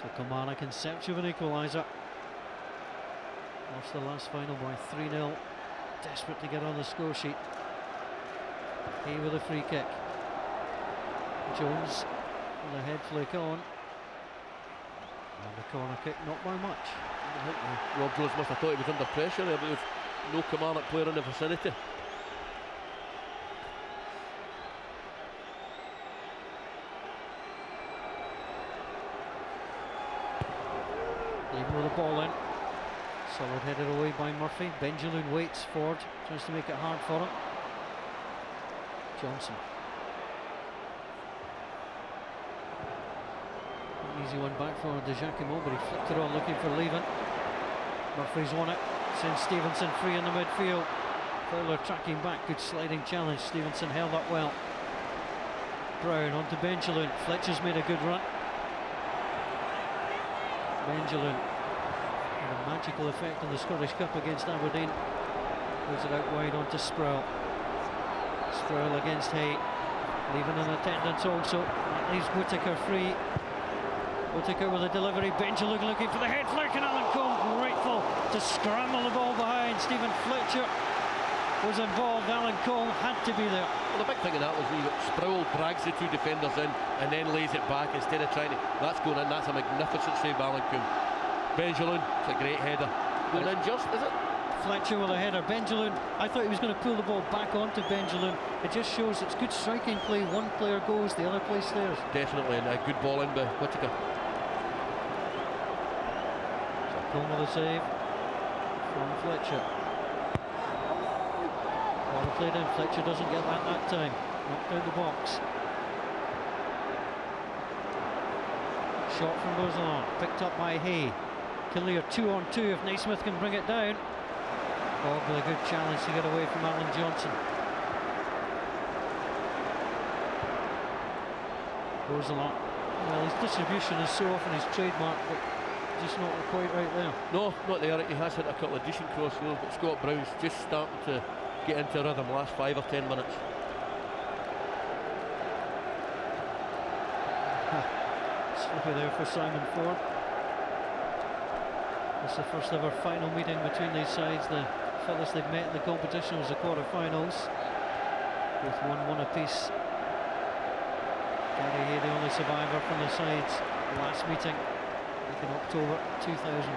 So Kilmarnock in search of an equaliser. Lost the last final by 3-0. Desperate to get on the score sheet. He with a free kick. Jones with a head flick on. And the corner kick, not by much. I think Rob Jones must have thought he was under pressure there, but there was no Kilmarnock player in the vicinity. Even with the ball in. Solid headed away by Murphy. Benjamin waits forward, tries to make it hard for him. Johnson. An easy one back for De Giacomo, but he flicked it on looking for Leven. Murphy's on it. Sends Stevenson free in the midfield. Fowler tracking back. Good sliding challenge. Stevenson held up well. Brown onto Benjamin. Fletcher's made a good run. Benjamin had a magical effect in the Scottish Cup against Aberdeen. Moves it out wide onto Sproul. Sproul against Hay. Leaving in attendance also. That leaves Whittaker free. Whittaker with a delivery. Benjamin looking for the head flick, and Alan Cole grateful to scramble the ball behind. Stephen Fletcher was involved. Alan Cole had to be there. Well, the big thing in that was Sproul drags the two defenders in and then lays it back instead of trying to. That's going in. That's a magnificent save, Alan Cole. Benjamin, it's a great header. Going in just, is it? Fletcher with a header. Benjamin, I thought he was going to pull the ball back onto Benjamin. It just shows it's good striking play. One player goes, the other player stays. Definitely, and a good ball in by Whittaker. So Cole with a save from Fletcher. Ball played in. Fletcher doesn't get that time. Knocked out the box. Shot from Bozan, picked up by Hay. Killier 2-on-2 if Naismith can bring it down. Bob with a good challenge to get away from Alan Johnson. Goes a lot. Well, his distribution is so often his trademark, but just not quite right there. No, not there. He has hit a couple of decent crossfields, but Scott Brown's just starting to get into rhythm last 5 or 10 minutes. Slippy there for Simon Ford. It's the first ever final meeting between these sides. The furthest they've met in the competition was the quarter-finals. Both 1-1 apiece. Gary Hay, the only survivor from the sides last meeting back in October 2000.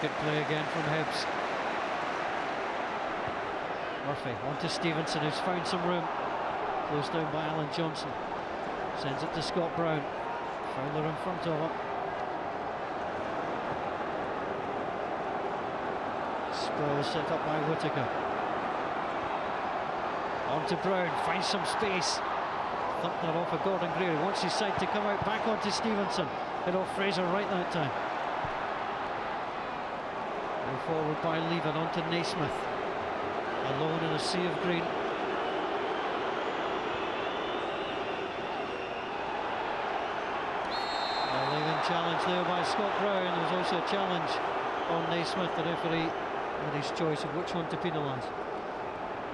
Good play again from Hibs. Murphy onto Stevenson, who's found some room. Closed down by Alan Johnson. Sends it to Scott Brown. Fowler in front of him. Sproul set up by Whittaker. On to Brown, finds some space. Thumped that off of Gordon Greer. Wants his side to come out, back onto Stevenson. Hit off Fraser right that time. And forward by Leven onto Naismith. Alone in a sea of green. A leaving challenge there by Scott Brown. There was also a challenge on Naismith. The referee had his choice of which one to penalise.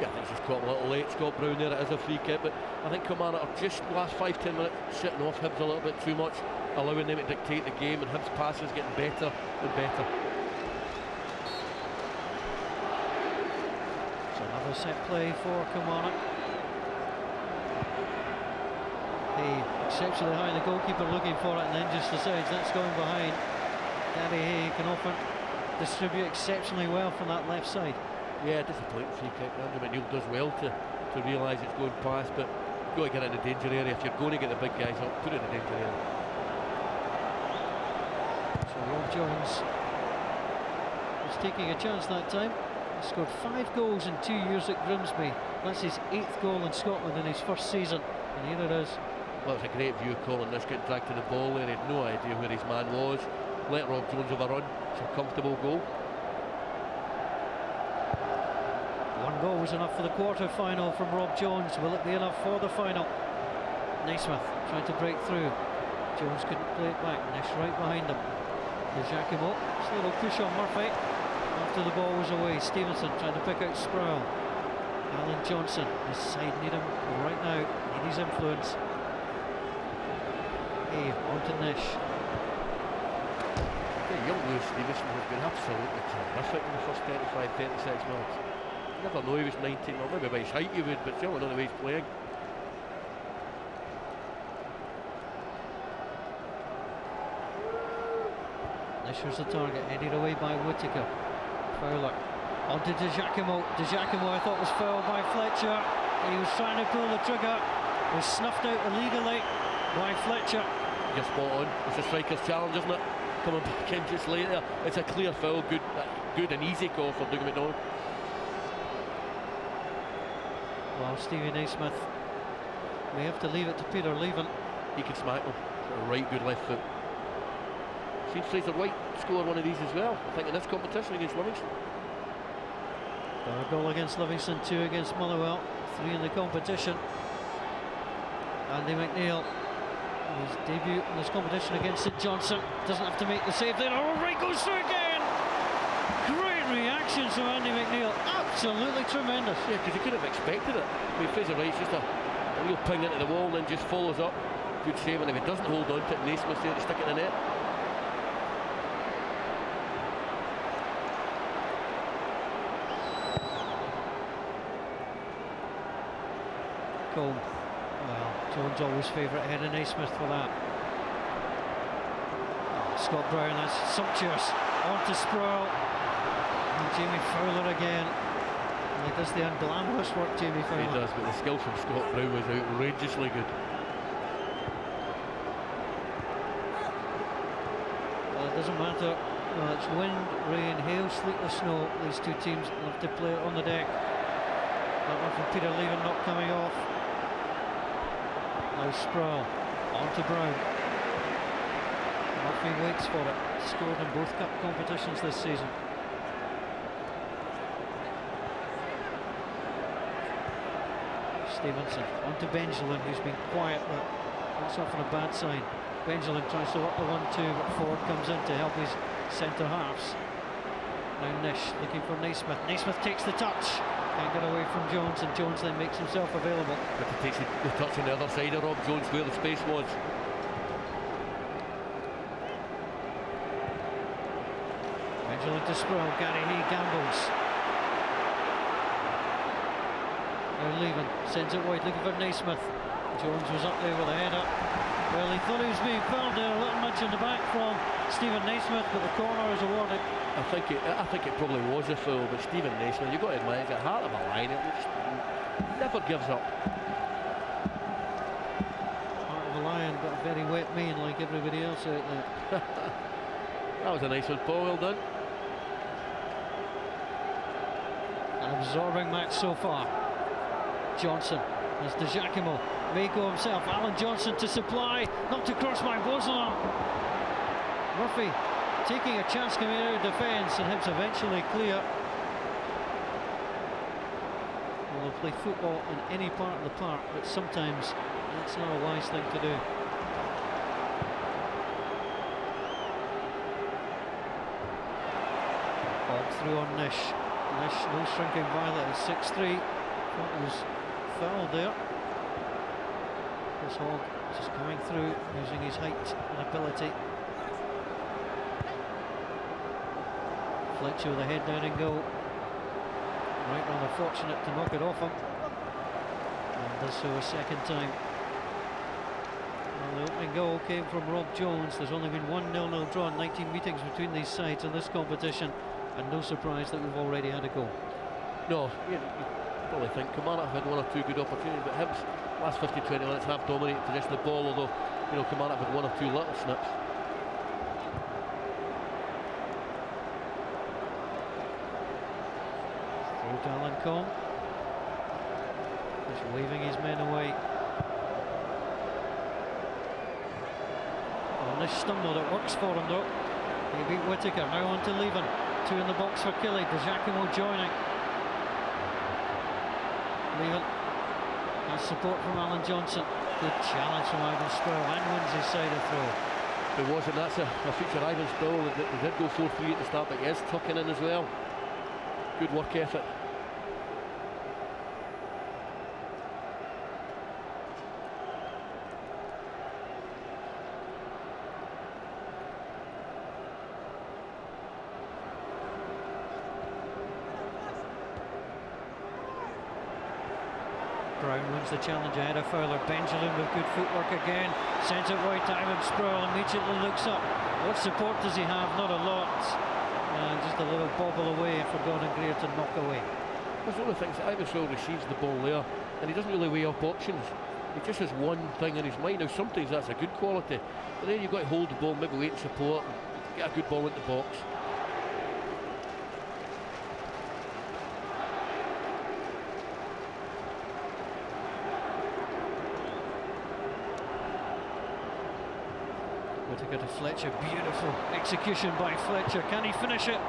Yeah, I think she's caught a little late, Scott Brown there. It is a free kick, but I think Kilmarnock are just last 5-10 minutes sitting off Hibs a little bit too much, allowing them to dictate the game, and Hibs' passes getting better and better. Another set play for Kilmarnock. Hay exceptionally high, the goalkeeper looking for it and then just decides that's going behind. Gary Hay can often distribute exceptionally well from that left side. Yeah, disappointing free kick. Andrew McNeil does well to realise it's going past, but you've got to get it in the danger area. If you're going to get the big guys up, put it in the danger area. So Rob Jones is taking a chance that time. Scored 5 goals in 2 years at Grimsby. That's his 8th goal in Scotland in his first season, and here it is. Well, it's a great view, Colin. This getting dragged to the ball there. He had no idea where his man was. Let Rob Jones overrun. It's a comfortable goal. 1 goal was enough for the quarter-final from Rob Jones. Will it be enough for the final? Naismith trying to break through. Jones couldn't play it back. Nish right behind him. De Giacomo. Just a little push on Murphy. After the ball was away, Stevenson trying to pick out Sproul. Alan Johnson, his side need him right now, need his influence. Hey, on to Nish. Yeah, young Lewis Stevenson has been absolutely terrific in the first 35-36 minutes. Never know he was 19, or maybe by his height he would, but still I don't know the way he's playing. Nish was the target, headed away by Whittaker. Fowler onto De Giacomo. De Giacomo I thought was fouled by Fletcher. He was trying to pull the trigger. Was snuffed out illegally by Fletcher. You're spot on. It's a striker's challenge, isn't it? Coming back in just later. It's a clear foul. Good and easy call for Dougie McDonald. Well, Stevie Naismith may have to leave it to Peter Leven. He can smack them. A right good left foot. Seen Fraser White score one of these as well, I think, in this competition against Livingston. Got a goal against Livingston, 2 against Motherwell, 3 in the competition. Andy McNeil, his debut in this competition against St Johnstone, doesn't have to make the save there. Oh, right goes through again! Great reactions from Andy McNeil, absolutely tremendous. Yeah, because he could have expected it. I mean, Fraser Wright's just a real ping into the wall and then just follows up. Good save, and if he doesn't hold on to it, Naismith's there to stick it in the net. Well, Jones always favourite head of Naismith for that. Scott Brown, that's sumptuous. On to Sproul. And Jamie Fowler again. And he does the unglamorous work, Jamie Fowler. He does, but the skill from Scott Brown was outrageously good. Well, it doesn't matter. Well, it's wind, rain, hail, sleet or snow. These two teams have to play it on the deck. That one from Peter Leven not coming off. Now Sproul, on to Brown. Murphy waits for it. Scored in both cup competitions this season. Stevenson, on to Benjamin, who's been quiet, but that's often a bad sign. Benjamin tries to work the 1-2, but Ford comes in to help his centre halves. Now Nish looking for Naismith. Naismith takes the touch. Can't get away from Jones, and Jones then makes himself available. But he takes the touch on the other side of Rob Jones where the space was. Benjamin to Sproul, Gary Hay gambles. Now Leven sends it wide, looking for Naismith. Jones was up there with a header. Well, he thought he was being fouled there, a little nudge in the back from Stephen Naismith, but the corner is awarded. I think it probably was a foul, but Stephen Naismith, you've got to admire, he's at the heart of a line. It never gives up. Heart of a lion, but a very wet mane like everybody else out there. That was a nice one, Paul, well done. An absorbing match so far. Johnson, as De Giacomo may go himself. Alan Johnson to supply, not to cross by Bozola. Murphy taking a chance coming out of defence, and Hibs eventually clear. Well, they'll play football in any part of the park, but sometimes that's not a wise thing to do. Ball through on Nish. Nish, no shrinking violet at 6'3". Thought he was fouled there. Chris Hogg just coming through, using his height and ability. Fletcher with a head down and goal. Right, rather fortunate to knock it off him. And does so a second time. Well, the opening goal came from Rob Jones. There's only been one 0-0 draw in 19 meetings between these sides in this competition, and no surprise that we've already had a goal. No, you probably think Kilmarnock had one or two good opportunities, but Hibs last 15-20 minutes have dominated possession of the ball, although Kilmarnock had one or two little snips. Through to Alan Combe, just waving his men away. Well, Nish stumbled, it works for him though. He beat Whittaker, now on to Leven. 2 in the box for Killy, De Giacomo joining. Leven has support from Alan Johnson. Good challenge from Ivan Sproul, and wins his side of throw. It was, and that's a feature Ivan Sproul. They did go 4-3 at the start, but he is tucking in as well. Good work ethic. Brown wins the challenge ahead of Fowler. Benjamin with good footwork again. Sends it wide to Ivan Sproul. Immediately looks up. What support does he have? Not a lot. Just a little bobble away for Gordon Greer to knock away. That's one of the things. Ivan Sproul receives the ball there, and he doesn't really weigh up options. He just has one thing in his mind. Now, sometimes that's a good quality, but then you've got to hold the ball, maybe wait and support, and get a good ball into the box. To go to Fletcher, beautiful execution by Fletcher. Can he finish it?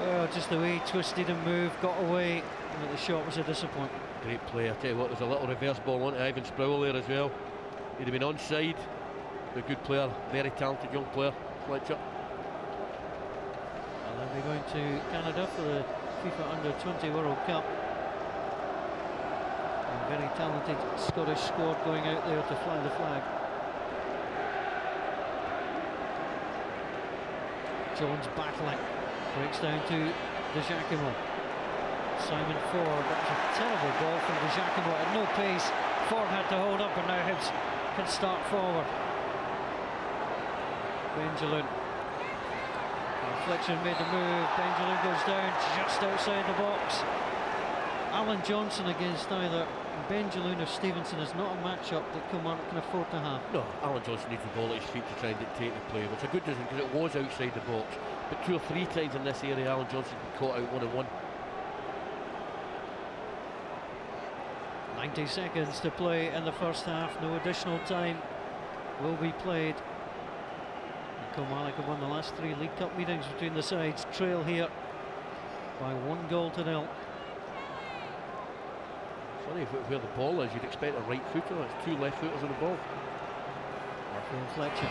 Well, just the way he twisted and moved, got away, and the shot was a disappointment. Great play. I tell you what, there's a little reverse ball onto Ivan Sproul there as well. He'd have been onside. A good player, very talented young player, Fletcher. And then we're going to Canada for the FIFA Under-20 World Cup. A very talented Scottish squad going out there to fly the flag. Jones battling, breaks down to De Giacomo. Simon Ford, that was a terrible ball from De Giacomo at no pace. Ford had to hold up, and now Hibs can start forward. Benjamin. Fletcher made the move. Benjamin goes down just outside the box. Alan Johnson against either Benjamin or Stevenson is not a matchup that Kilmarnock can afford to have. No, Alan Johnson needs the ball at his feet to try and dictate the play, which is a good decision because it was outside the box. But 2 or 3 times in this area, Alan Johnson got caught out 1-on-1. 90 seconds to play in the first half. No additional time will be played. And Kilmarnock have won the last 3 League Cup meetings between the sides. Trail here by 1-0. Funny where the ball is, you'd expect a right footer. It's 2 left footers on the ball. Murphy and Fletcher.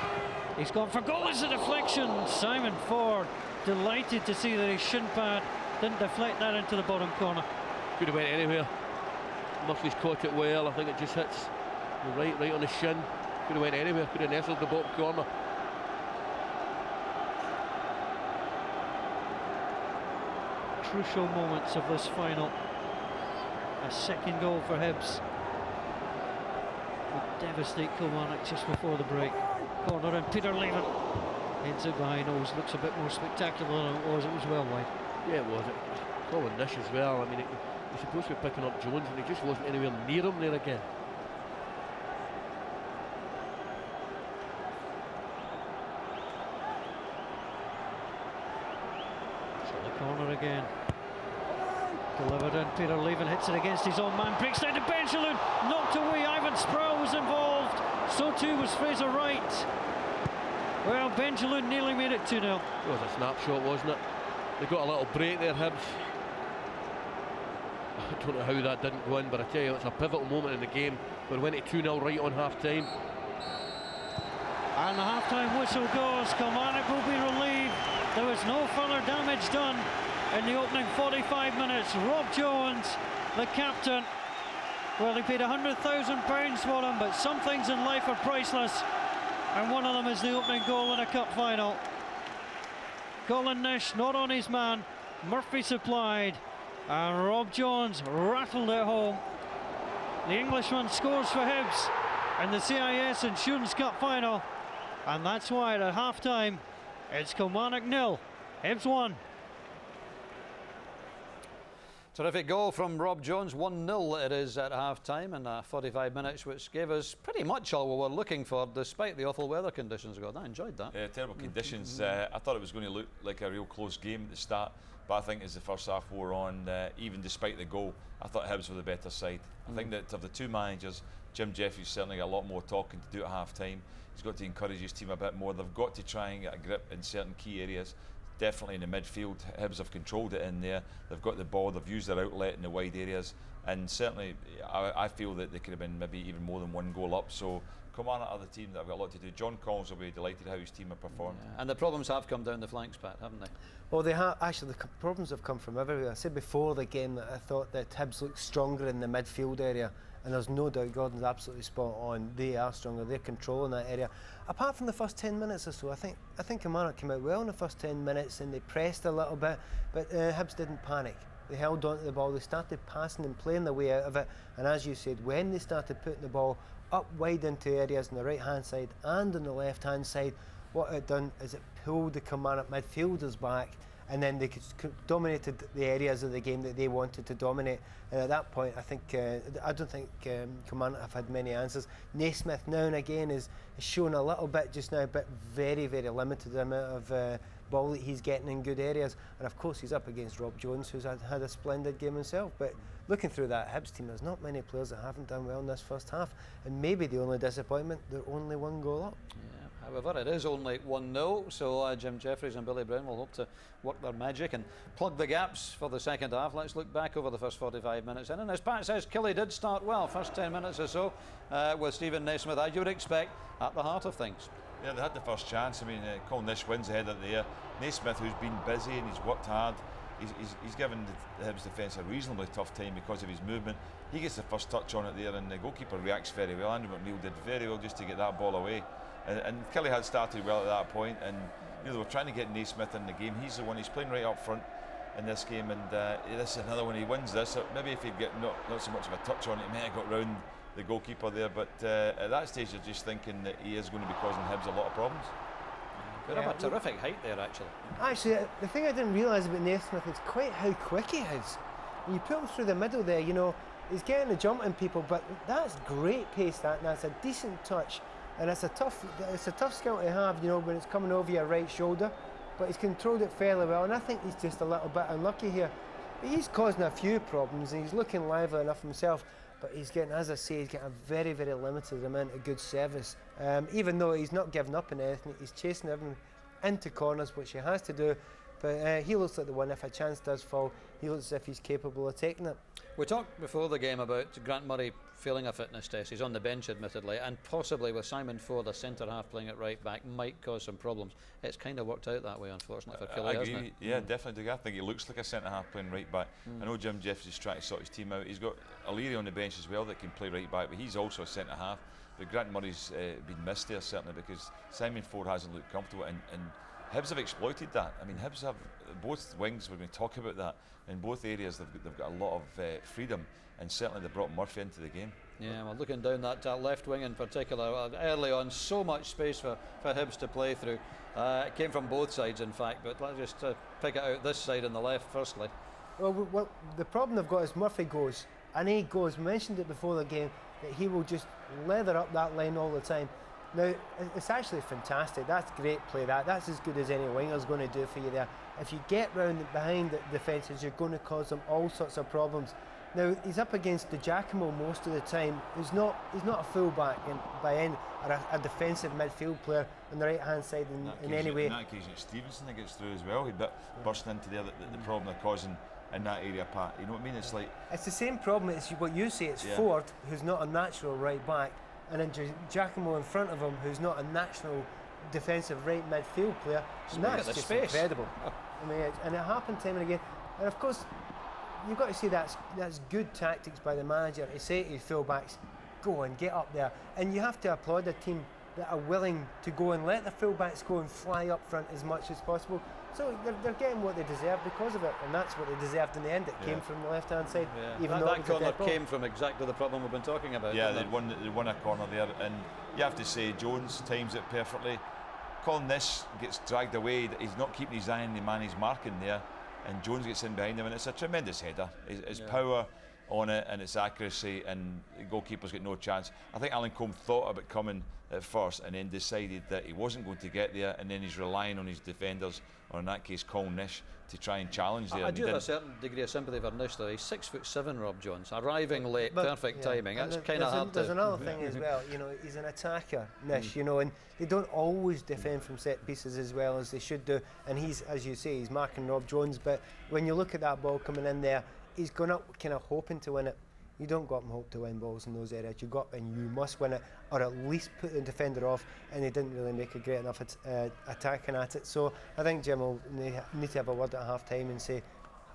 He's gone for goal. It's a deflection. Simon Ford delighted to see that his shin pad didn't deflect that into the bottom corner. Could have went anywhere. Murphy's caught it well. I think it just hits right on the shin. Could have went anywhere. Could have nestled the bottom corner. Crucial moments of this final. A second goal for Hibs would devastate Kilmarnock just before the break. Corner, and Peter Lehman heads it behind nose. Looks a bit more spectacular than it was. It was well wide. Yeah, it was. Colin Nish as well. I mean, he's supposed to be picking up Jones, and he just wasn't anywhere near him there again. So the corner again. Delivered in, Peter Levin hits it against his own man, breaks down to Benjamin, knocked away. Ivan Sproul was involved, so too was Fraser Wright. Well, Benjamin nearly made it 2-0. It was a snapshot, wasn't it? They got a little break there, Hibs. I don't know how that didn't go in, but I tell you, it's a pivotal moment in the game. We went to 2-0 right on half-time. And the half-time whistle goes. Kilmarnock will be relieved. There was no further damage done in the opening 45 minutes. Rob Jones, the captain, well, they paid £100,000 for him, but some things in life are priceless, and one of them is the opening goal in a cup final. Colin Nish not on his man, Murphy supplied, and Rob Jones rattled it home. The Englishman scores for Hibs in the CIS Insurance Cup final, and that's why at half-time it's Kilmarnock 0, Hibs 1. Terrific goal from Rob Jones, 1-0 it is at half-time in 45 minutes, which gave us pretty much all we were looking for, despite the awful weather conditions. I enjoyed that. Yeah, terrible conditions. I thought it was going to look like a real close game at the start, but I think as the first half wore on, even despite the goal, I thought Hibs were the better side. I think that of the 2 managers, Jim Jeffries certainly got a lot more talking to do at half-time. He's got to encourage his team a bit more. They've got to try and get a grip in certain key areas. Definitely in the midfield, Hibs have controlled it in there. They've got the ball, they've used their outlet in the wide areas, and certainly I feel that they could have been maybe even more than 1 goal up. So Kilmarnock are the team that have got a lot to do. John Collins will be delighted how his team have performed. Yeah. And the problems have come down the flanks, Pat, haven't they? Well, they have. Actually, the problems have come from everywhere. I said before the game that I thought that Hibs looked stronger in the midfield area, and there's no doubt Gordon's absolutely spot on. They are stronger, they're controlling that area. Apart from the first 10 minutes or so, I think Kilmarnock came out well in the first 10 minutes and they pressed a little bit, but Hibs didn't panic. They held on to the ball, they started passing and playing their way out of it, and as you said, when they started putting the ball up wide into areas on the right hand side and on the left hand side, what it done is it pulled the Kilmarnock midfielders back, and then they dominated the areas of the game that they wanted to dominate. And at that point, I don't think Kilmarnock have had many answers. Naismith now and again is showing a little bit just now, but very, very limited amount of ball that he's getting in good areas. And of course, he's up against Rob Jones, who's had a splendid game himself. But looking through that Hibs team, there's not many players that haven't done well in this first half. And maybe the only disappointment, they're only one goal up. However, it is only 1-0, so Jim Jeffries and Billy Brown will hope to work their magic and plug the gaps for the second half. Let's look back over the first 45 minutes in. And as Pat says, Killie did start well, first 10 minutes or so, with Stephen Naismith, as you would expect, at the heart of things. Yeah, they had the first chance. I mean, Colin Nish wins ahead of there. Naismith, who's been busy and he's worked hard, he's given the Hibs defence a reasonably tough time because of his movement. He gets the first touch on it there, and the goalkeeper reacts very well. Andrew McNeil did very well just to get that ball away. And Killie had started well at that point, and they were trying to get Naismith in the game. He's the one, he's playing right up front in this game, and this is another one. He wins this. Maybe if he'd get not so much of a touch on it, he might have got round the goalkeeper there, but at that stage you're just thinking that he is going to be causing Hibs a lot of problems. Bit of a terrific height there, actually. Actually, the thing I didn't realise about Naismith is quite how quick he is. When you put him through the middle there, you know, he's getting the jump on people, but that's great pace, and that's a decent touch. And it's a tough skill to have, you know, when it's coming over your right shoulder. But he's controlled it fairly well, and I think he's just a little bit unlucky here. But he's causing a few problems, and he's looking lively enough himself. But he's getting, as I say, he's getting a very, very limited amount of good service. Even though he's not giving up on anything, he's chasing everything into corners, which he has to do. But he looks like the one, if a chance does fall, he looks as if he's capable of taking it. We talked before the game about Grant Murray failing a fitness test. He's on the bench, admittedly, and possibly with Simon Ford, a centre half, playing at right back, might cause some problems. It's kind of worked out that way, unfortunately, for Killie, hasn't it? Yeah, definitely. I think he looks like a centre half playing right back. I know Jim Jeffries is trying to sort his team out. He's got O'Leary on the bench as well that can play right back, but he's also a centre half. But Grant Murray's been missed there, certainly, because Simon Ford hasn't looked comfortable, and Hibs have exploited that. I mean, Hibs have both wings. We're going to talk about that. In both areas, they've got a lot of freedom, and certainly they brought Murphy into the game. Yeah, well, looking down that left wing in particular, early on, so much space for Hibs to play through. It came from both sides, in fact, but let's just pick it out this side on the left, firstly. Well, the problem they've got is Murphy goes, and he goes, mentioned it before the game, that he will just leather up that line all the time. Now, it's actually fantastic. That's great play. That's as good as any winger's going to do for you there. If you get round behind the defences, you're going to cause them all sorts of problems. Now, he's up against the Giacomo most of the time. He's not a full-back by end, or a defensive midfield player on the right-hand side in any way. In that occasion, it's Stevenson that gets through as well. He'd bursting into there, the problem they're causing in that area, Pat. You know what I mean? It's like... It's the same problem as what you say. It's Ford, who's not a natural right-back, and then Giacomo in front of him, who's not a natural defensive right midfield player. And that's just incredible. I mean, and it happened time and again. And of course, you've got to say that's good tactics by the manager to say to his fullbacks, go and get up there. And you have to applaud a team that are willing to go and let the fullbacks go and fly up front as much as possible. So they're getting what they deserve because of it, and that's what they deserved in the end. It came from the left-hand side. Yeah. Even though that corner came from exactly the problem we've been talking about. Yeah, they won a corner there, and you have to say Jones times it perfectly. Colin Nish gets dragged away. He's not keeping his eye on the man he's marking there, and Jones gets in behind him, and it's a tremendous header. His power on it and its accuracy, and the goalkeeper's got no chance. I think Alan Combe thought about coming at first and then decided that he wasn't going to get there, and then he's relying on his defenders, or in that case Colin Nish, to try and challenge there. I do have a certain degree of sympathy for Nish though. He's 6'7", Rob Jones, arriving late, perfect timing. That's kind of hard to... There's another thing as well, you know, he's an attacker, Nish, you know, and they don't always defend from set pieces as well as they should do, and he's, as you say, he's marking Rob Jones, but when you look at that ball coming in there, he's gone up kind of hoping to win it. You don't go up and hope to win balls in those areas. You go up and you must win it, or at least put the defender off, and he didn't really make a great enough attacking at it. So I think Jim will need to have a word at half-time and say,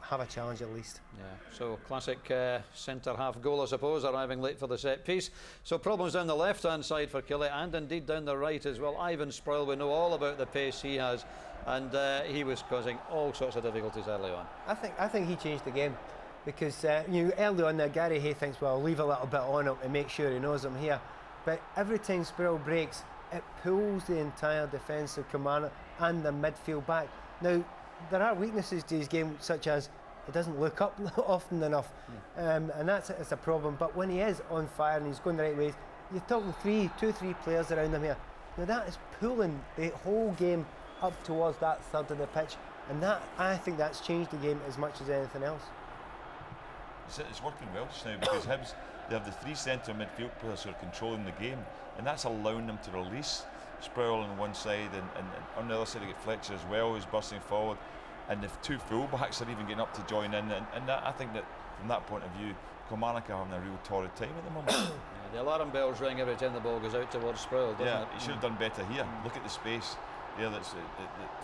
have a challenge at least. Yeah, so classic centre-half goal, I suppose, arriving late for the set piece. So problems down the left-hand side for Killie, and indeed down the right as well. Ivan Sproul, we know all about the pace he has. and he was causing all sorts of difficulties early on. I think he changed the game, because early on there, Gary Hay thinks, well, I'll leave a little bit on him to make sure he knows I'm here. But every time Sproul breaks, it pulls the entire defence of Kilmarnock and the midfield back. Now, there are weaknesses to his game, such as he doesn't look up often enough, and that's a problem. But when he is on fire and he's going the right ways, you're talking two, three players around him here. Now that is pulling the whole game up towards that third of the pitch, and that, I think that's changed the game as much as anything else. It's working well just now, because Hibs, they have the three centre midfield players who are controlling the game, and that's allowing them to release Sproul on one side, and on the other side they get Fletcher as well, who's bursting forward, and the two full-backs are even getting up to join in, and that, I think that from that point of view, Kilmarnock are having a real torrid time at the moment. Yeah, the alarm bells ring every time the ball goes out towards Sproul, doesn't it? He should have done better here. Look at the space there, that's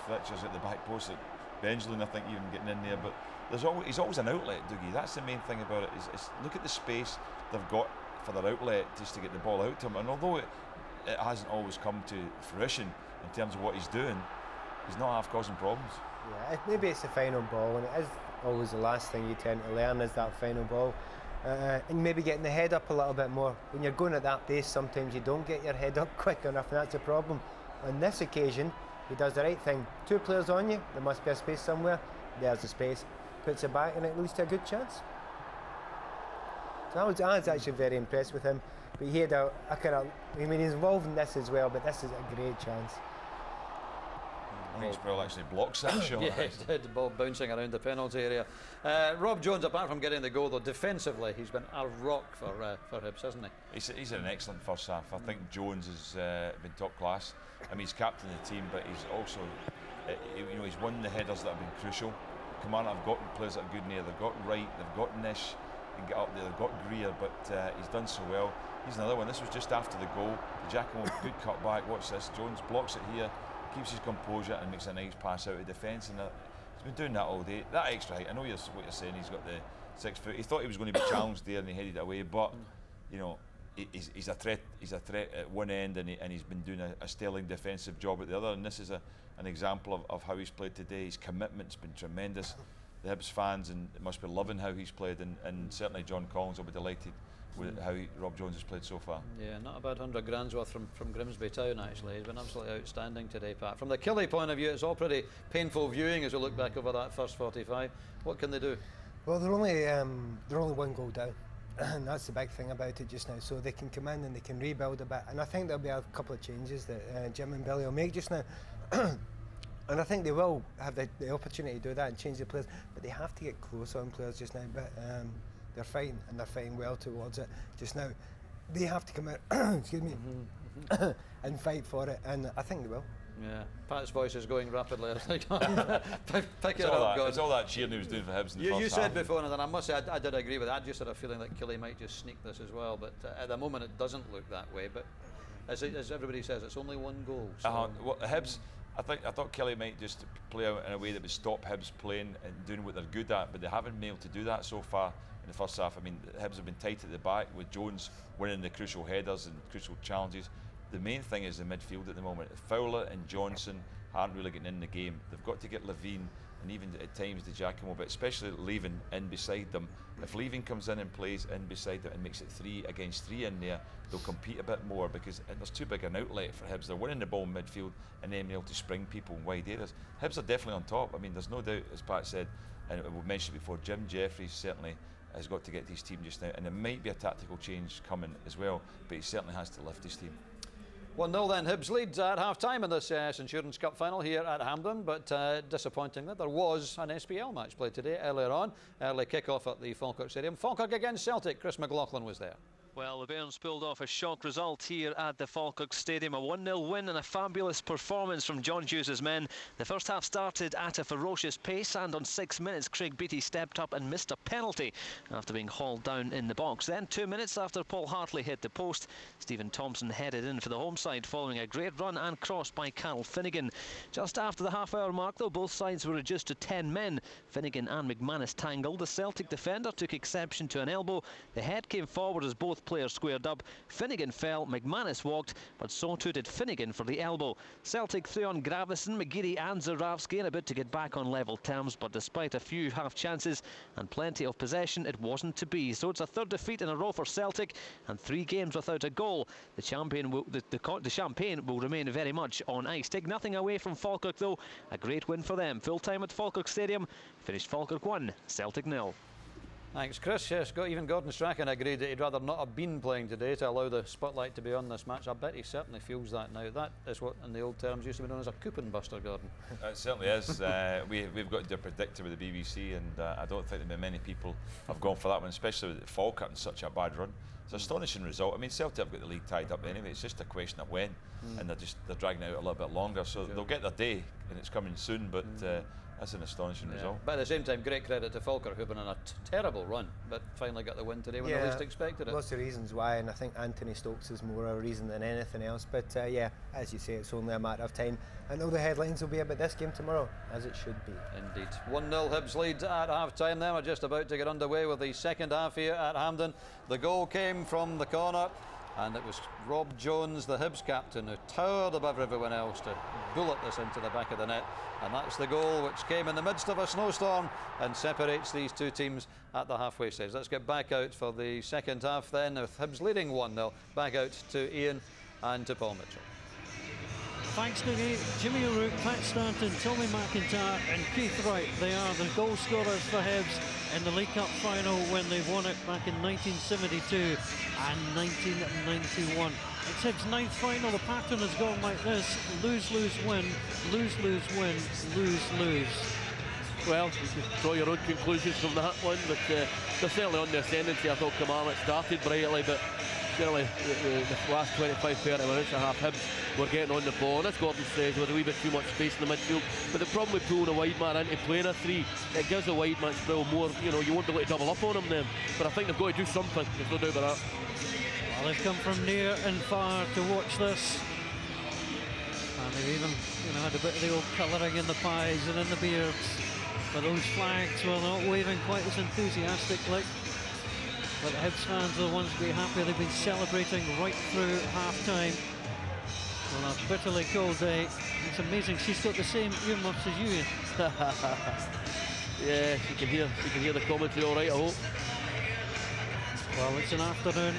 Fletcher's at the back post, that Benjamin, I think, even getting in there, but he's always an outlet, Dougie. That's the main thing about it, is look at the space they've got for their outlet just to get the ball out to him, and although it hasn't always come to fruition in terms of what he's doing, he's not half causing problems. Yeah, maybe it's the final ball, and it is always the last thing you tend to learn, is that final ball. And maybe getting the head up a little bit more. When you're going at that pace, sometimes you don't get your head up quick enough, and that's a problem. On this occasion, he does the right thing. Two players on you, there must be a space somewhere. There's the space, puts it back, and it leads to a good chance. So I was actually very impressed with him. But he had he's involved in this as well, but this is a great chance. I think Sproul actually blocks that shot. Yeah, he did. The ball bouncing around the penalty area. Rob Jones, apart from getting the goal, though, defensively, he's been a rock for Hibs, hasn't he? He's had an excellent first half. I think Jones has been top class. I mean, he's captain of the team, but he's also, he's won the headers that have been crucial. Kilmarnock have got players that are good in there. They've got Wright, they've got Nish, can get up there. They've got Greer, but he's done so well. He's another one. This was just after the goal. The Giacomo, good cut back. Watch this. Jones blocks it here, keeps his composure, and makes a nice pass out of defence. And he's been doing that all day. That extra height. I know what you're saying. He's got the 6 foot. He thought he was going to be challenged there, and he headed away. But he's a threat. He's a threat at one end, and he's been doing a sterling defensive job at the other. And this is an example of how he's played today. His commitment's been tremendous. The Hibs fans must be loving how he's played, and certainly John Collins will be delighted with how Rob Jones has played so far. Yeah, not a bad 100 grand's worth from Grimsby Town, actually. He's been absolutely outstanding today, Pat. From the Killie point of view, it's all pretty painful viewing as we look back over that first 45. What can they do? Well, they're only one goal down, and that's the big thing about it just now. So they can come in and they can rebuild a bit, and I think there'll be a couple of changes that Jim and Billy will make just now. And I think they will have the opportunity to do that and change the players, but they have to get closer on players just now. But they're fighting, and they're fighting well towards it just now. They have to come out, excuse me, and fight for it, and I think they will. Yeah, Pat's voice is going rapidly. I think. Pick it up, God. It's all that cheering he was doing for Hibs in the first You said half. Before, and I must say I did agree with that. I just had a feeling that Killie might just sneak this as well, but at the moment it doesn't look that way. But as everybody says, it's only one goal. So. Well, Hibs, I thought Killie might just play out in a way that would stop Hibs playing and doing what they're good at, but they haven't been able to do that so far in the first half. I mean, Hibs have been tight at the back with Jones winning the crucial headers and crucial challenges. The main thing is the midfield at the moment. Fowler and Johnson aren't really getting in the game. They've got to get Levine and even at times the Giacomo, but especially Levin in beside them. If Levin comes in and plays in beside them and makes it 3 against 3 in there, they'll compete a bit more, because there's too big an outlet for Hibs. They're winning the ball in midfield and then being able to spring people in wide areas. Hibs are definitely on top. I mean, there's no doubt, as Pat said, and we mentioned it before, Jim Jeffries certainly has got to get his team just now, and there might be a tactical change coming as well, but he certainly has to lift his team. 1-0 then, Hibs leads at half-time in this Insurance Cup final here at Hampden, but disappointing that there was an SPL match played today earlier on. Early kick-off at the Falkirk Stadium. Falkirk against Celtic. Chris McLaughlin was there. Well, the Bairns pulled off a shock result here at the Falkirk Stadium. A 1-0 win and a fabulous performance from John Hughes' men. The first half started at a ferocious pace, and on 6 minutes Craig Beattie stepped up and missed a penalty after being hauled down in the box. Then 2 minutes after Paul Hartley hit the post, Stephen Thompson headed in for the home side following a great run and cross by Carol Finnegan. Just after the half-hour mark, though, both sides were reduced to 10 men. Finnegan and McManus tangled. The Celtic defender took exception to an elbow. The head came forward as both players squared up. Finnegan fell, McManus walked, but so too did Finnegan for the elbow. Celtic threw on Gravison, McGeady and Zurawski in a bid to get back on level terms, but despite a few half chances and plenty of possession, it wasn't to be. So it's a third defeat in a row for Celtic and 3 games without a goal. The champagne will remain very much on ice. Take nothing away from Falkirk though. A great win for them. Full time at Falkirk Stadium. Finished Falkirk 1, Celtic 0. Thanks, Chris. Yes, even Gordon Strachan agreed that he'd rather not have been playing today to allow the spotlight to be on this match. I bet he certainly feels that now. That is what, in the old terms, used to be known as a coupon buster, Gordon. It certainly is. We've got to do a predictor with the BBC, and I don't think that many people have gone for that one, especially with Falkirk in such a bad run. It's an astonishing result. I mean, Celtic have got the league tied up anyway. It's just a question of when, and they're dragging it out a little bit longer. So they'll get their day, and it's coming soon. But that's an astonishing result. But at the same time, great credit to Falkirk, who've been on a terrible run, but finally got the win today when they least expected it. Lots of reasons why, and I think Anthony Stokes is more a reason than anything else. But yeah, as you say, it's only a matter of time. And all the headlines will be about this game tomorrow, as it should be. Indeed. 1-0 Hibs lead at half-time. Then we're just about to get underway with the second half here at Hampden. The goal came from the corner, and it was Rob Jones, the Hibs captain, who towered above everyone else to bullet this into the back of the net. And that's the goal which came in the midst of a snowstorm and separates these two teams at the halfway stage. Let's get back out for the second half then, with Hibs leading 1-0. Back out to Ian and to Paul Mitchell. Thanks to Jimmy O'Rourke, Pat Stanton, Tommy McIntyre and Keith Wright. They are the goal scorers for Hibs in the League Cup final when they won it back in 1972 and 1991. It's Hibs' 9th final. The pattern has gone like this: lose, lose, win, lose, lose, win, lose, lose. Well, you can draw your own conclusions from that one, but they're certainly on the ascendancy. I thought Kilmarnock started brightly, but certainly the last 25-30 minutes and a half, Hibs were getting on the ball, and as Gordon says, with a wee bit too much space in the midfield. But the problem with pulling a wide man into playing a 3, it gives a wide man still more, you won't be able to double up on him then. But I think they've got to do something, there's no doubt about that. Well, they've come from near and far to watch this. And they've even had a bit of the old colouring in the pies and in the beards. But those flags were not waving quite as enthusiastically. But the Hibs fans are the ones to be happy. They've been celebrating right through half-time on a bitterly cold day. It's amazing. She's got the same earmuffs as you. Yeah, she can hear the commentary all right, I hope. Well, it's an afternoon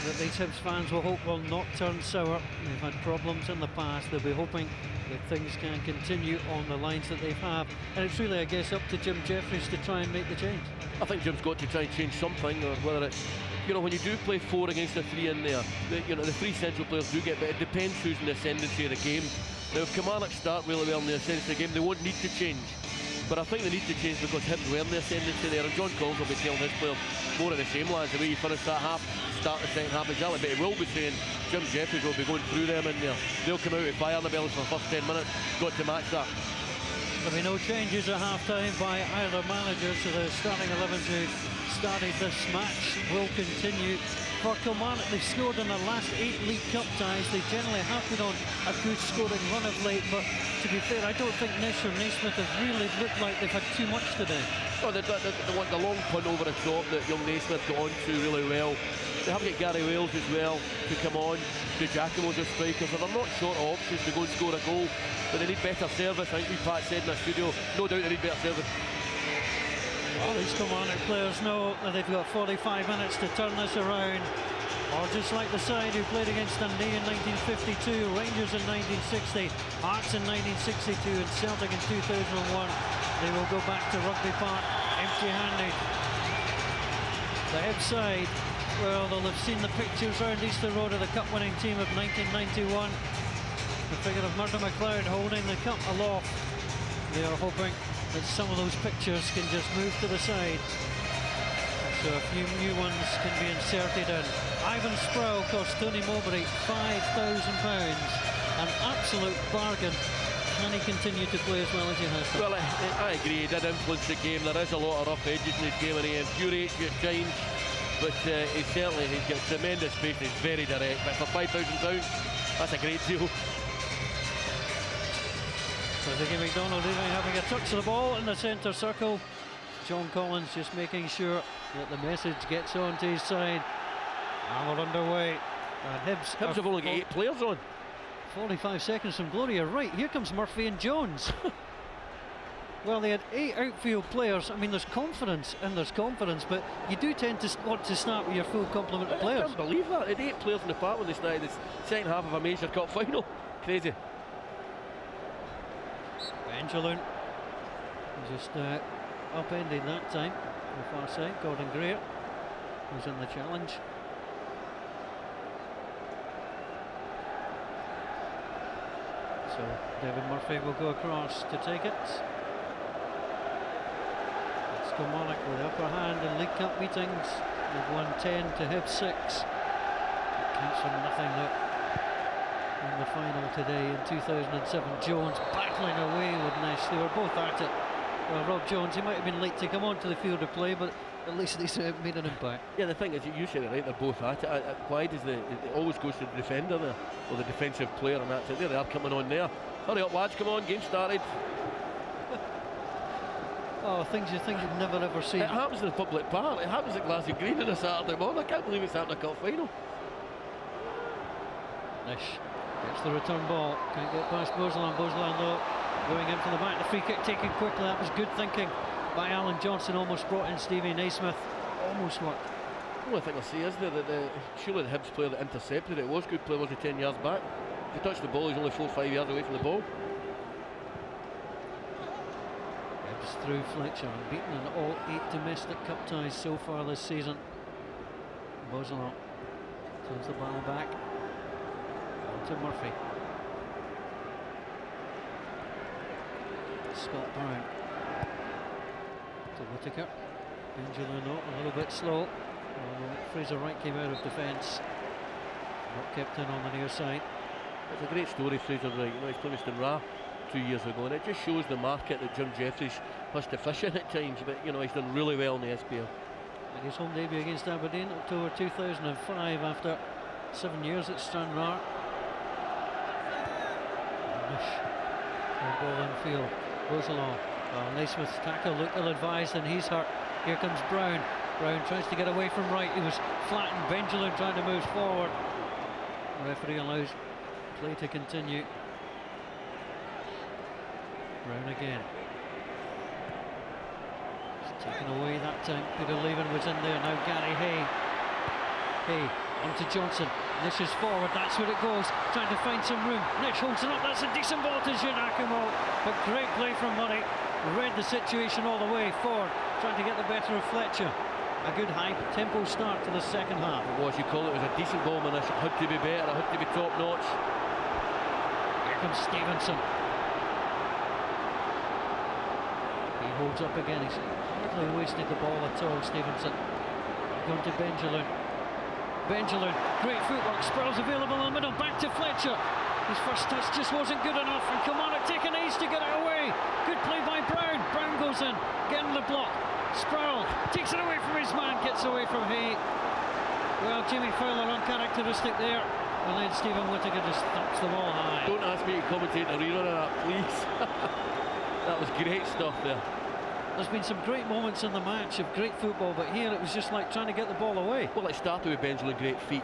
that these Hibs fans will hope will not turn sour. They've had problems in the past. They'll be hoping that things can continue on the lines that they have. And it's really, I guess, up to Jim Jeffries to try and make the change. I think Jim's got to try and change something, or whether it's, when you do play 4 against a 3 in there, the 3 central players do get, but it depends who's in the ascendancy of the game. Now, if Kilmarnock start really well in the ascendancy of the game, they won't need to change. But I think they need to change because Hibs were in the ascendancy there, and John Collins will be telling his players more of the same, lads. The way you finish that half, start the second half exactly, but he will be saying Jim Jeffries will be going through them in there. They'll come out with fire in the bellies for the first 10 minutes. Got to match that. There'll be no changes at half-time by either manager, so the starting 11 who started this match will continue. For Kilmarnock, they've scored in their last 8 League Cup ties. They generally have been on a good scoring run of late, but to be fair, I don't think Nish or Naismith have really looked like they've had too much today. Oh, the long punt over the top that young Naismith got onto really well. They have got Gary Wales as well to come on. The Giacomo's as strikers, and they're not short of options to go and score a goal, but they need better service. I think we Pat said in the studio, no doubt they need better service. Well, these Kilmarnock players know that they've got 45 minutes to turn this around. Or just like the side who played against Dundee in 1952, Rangers in 1960, Hearts in 1962 and Celtic in 2001. They will go back to Rugby Park empty-handed. The Hibs side, well, they'll have seen the pictures round Easter Road of the cup-winning team of 1991. The figure of Murdo McLeod holding the cup aloft. They are hoping that some of those pictures can just move to the side, so a few new ones can be inserted in. Ivan Sproul cost Tony Mowbray £5,000, an absolute bargain. Can he continue to play as well as he has done? Well, I agree, he did influence the game. There is a lot of rough edges in his game, and he infuriates you at times, but he's got tremendous pace. He's very direct, but for £5,000, that's a great deal. So Dickie McDonald even having a touch of the ball in the centre circle. John Collins just making sure that the message gets on to his side. And we're underway. Hibs have only got 8 players on. 45 seconds from glory. You're right. Here comes Murphy and Jones. Well, they had 8 outfield players. I mean, there's confidence, but you do tend to want to start with your full complement of players. I can't believe that. They had 8 players in the park when they started this second half of a major cup final. Crazy. Benjamin just upended that time. On the far side, Gordon Greer was in the challenge. So David Murphy will go across to take it. It's Kilmarnock with the upper hand in League Cup meetings. They've won 10 to Hibs 6. It counts for nothing though. In the final today in 2007, Jones battling away with Nash. They were both at it. Well, Rob Jones, he might have been late to come onto the field of play, but at least he's made an impact. Yeah, the thing is, you said it right, they're both at it. Why does it always goes to the defender there, or the defensive player, and that's it. There they are coming on there. Hurry up, lads, come on, game started. Oh, things you think you'd never ever see. It happens in the public park, it happens at Glasgow Green on a Saturday morning. I can't believe it's happened in a cup final. Nish gets the return ball, can't get past Bozeland. Bozeland though, going in for the back, the free kick taken quickly. That was good thinking by Alan Johnson, almost brought in Stevie Naismith. Almost worked. The only thing I see is that surely the Hibs player that intercepted it was good play, was he 10 yards back? If he touched the ball, he's only 4 or 5 yards away from the ball. Hibs through Fletcher, unbeaten in all 8 domestic cup ties so far this season. Bozeland turns the ball back on to Murphy. Scott Brown to Whittaker. Benjamin a little bit slow. Fraser Wright came out of defence. Not kept in on the near side. It's a great story, Fraser Wright. You know, he's played with Stinra 2 years ago, and it just shows the market that Jim Jeffries has to fish in at times. But you know, he's done really well in the SPL. And his home debut against Aberdeen, October 2005, after 7 years at Stranraer. Ball in field goes along. Naismith's tackle looked ill-advised, and he's hurt. Here comes Brown. Brown tries to get away from Wright. He was flattened. Benjamin trying to move forward. The referee allows play to continue. Brown again. It's taken away that time. Peter Leven was in there. Now Gary Hay. Hay onto Johnson. Nish is forward. That's where it goes. Trying to find some room. Nish holds it up. That's a decent ball to Giacomo. But great play from Murray. Read the situation all the way forward. Trying to get the better of Fletcher. A good high tempo start to the second half. It was, you call it, was a decent ball, man. It had to be better, it had to be top notch. Here comes Stevenson. He holds up again. He's hardly wasted the ball at all, Stevenson. Going to Benjamin. Benjamin, great footwork. Spurls available in the middle. Back to Fletcher. His first touch just wasn't good enough, and Kilmarnock taking ace to get it away. Good play by Brown. Brown goes in, getting the block. Spurl takes it away from his man, gets away from Hay. Well, Jamie Fowler uncharacteristic there, and then Stephen Whittaker just thumps the ball high. Don't ask me to commentate the rerun of that, please. That was great stuff there. There's been some great moments in the match of great football, but here it was just like trying to get the ball away. Well, it started with Benjamin, great feet,